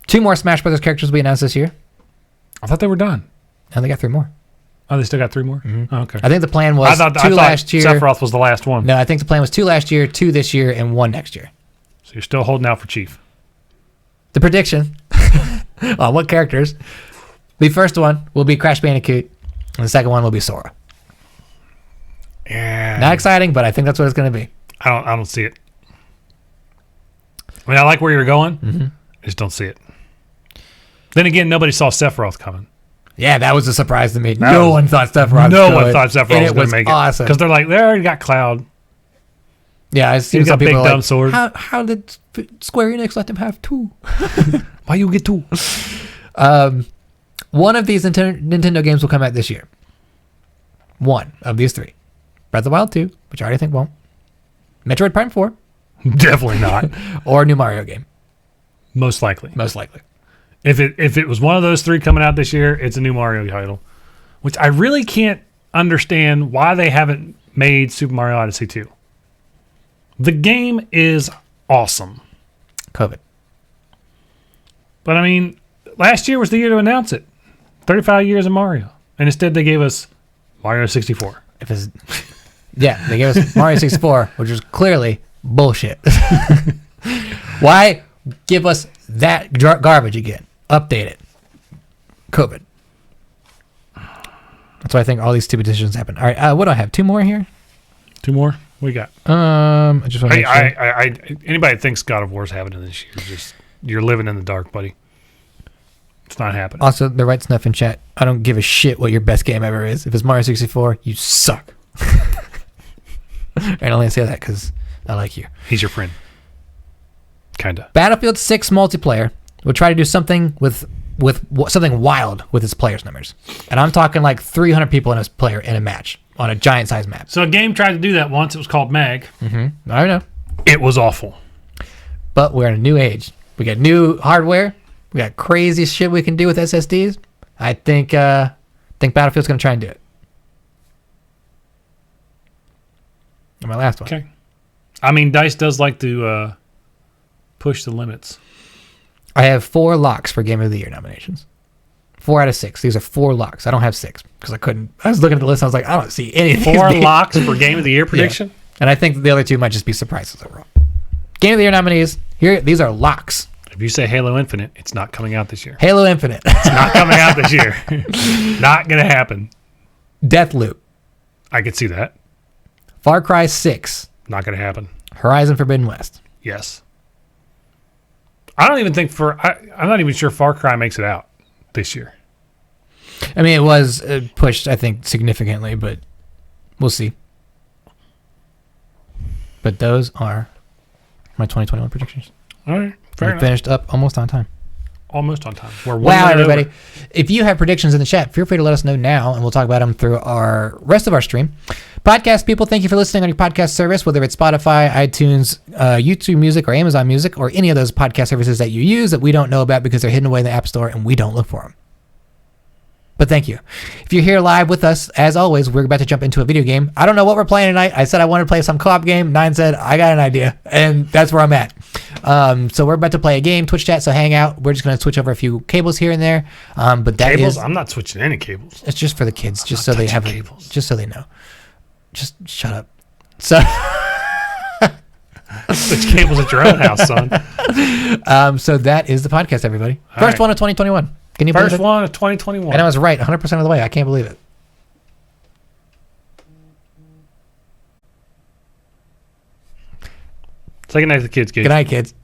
2 more Smash Brothers characters will be announced this year. I thought they were done. And they got 3 more. Oh, they still got 3 more? Mm-hmm. Oh, okay. I think the plan was I thought last year. Sephiroth was the last one. No, I think the plan was 2 last year, 2 this year, and 1 next year. So you're still holding out for Chief. The prediction on what characters. The first one will be Crash Bandicoot, and the second one will be Sora. Yeah. Not exciting, but I think that's what it's going to be. I don't see it. I mean, I like where you're going. Mm-hmm. I just don't see it. Then again, nobody saw Sephiroth coming. Yeah, that was a surprise to me. No one thought Sephiroth was going to make it. Awesome. Because they're like, they already got Cloud. Yeah, I've seen some some people big dumb sword. How did Square Enix let them have 2? Why you get 2? One of these Nintendo games will come out this year. One of these 3. Breath of the Wild 2, which I already think won't. Metroid Prime 4. Definitely not. Or a new Mario game. Most likely. If it was one of those 3 coming out this year, it's a new Mario title. Which I really can't understand why they haven't made Super Mario Odyssey 2. The game is awesome. COVID. But I mean, last year was the year to announce it. 35 years of Mario. And instead they gave us Mario 64. Yeah, they gave us Mario 64, which was clearly bullshit. Why give us that garbage again. Update it. COVID. That's why I think all these stupid decisions happen. All right, what do I have? 2 more here? 2 more? We got. I just want to make sure. Anybody that thinks God of War's happening this year, you're living in the dark, buddy. It's not happening. Also, the right snuff in chat. I don't give a shit what your best game ever is. If it's Mario 64, you suck. And I only say that because I like you. He's your friend. Kinda. Battlefield 6 multiplayer would try to do something with something wild with its players numbers, and I'm talking like 300 people in a match on a giant size map. So a game tried to do that once. It was called MAG. Mm-hmm. I know. It was awful. But we're in a new age. We got new hardware. We got crazy shit we can do with SSDs. I think Battlefield's going to try and do it. And my last one. Okay. I mean, DICE does like to push the limits. I have 4 locks for Game of the Year nominations. 4 out of 6. These are 4 locks. I don't have 6 because I couldn't. I was looking at the list and I was like, I don't see any of these. 4 locks for Game of the Year prediction? Yeah. And I think the other 2 might just be surprises overall. Game of the Year nominees. Here, these are locks. If you say Halo Infinite, it's not coming out this year. Halo Infinite. It's not coming out this year. Not going to happen. Deathloop. I could see that. Far Cry 6. Not going to happen. Horizon Forbidden West. Yes. I don't even think I'm not even sure Far Cry makes it out this year. I mean, it was pushed, I think, significantly, but we'll see. But those are my 2021 predictions. All right. Fair enough. Finished up almost on time. Almost on time. Wow, everybody. Over. If you have predictions in the chat, feel free to let us know now, and we'll talk about them through our rest of our stream. Podcast people, thank you for listening on your podcast service, whether it's Spotify, iTunes, YouTube Music, or Amazon Music, or any of those podcast services that you use that we don't know about because they're hidden away in the App Store and we don't look for them. But thank you. If you're here live with us, as always, we're about to jump into a video game. I don't know what we're playing tonight. I said I wanted to play some co-op game. Nine said, I got an idea. And that's where I'm at. So we're about to play a game, Twitch chat, so hang out. We're just going to switch over a few cables here and there. But that cables? is... I'm not switching any cables. It's just for the kids, just so they have cables. Just so they know. Just shut up. So... Switch cables at your own house, son. So that is the podcast, everybody. First one of 2021. Can you First one of 2021. And I was right 100% of the way. I can't believe it. Say good night to the kids, kids. Good night, kids.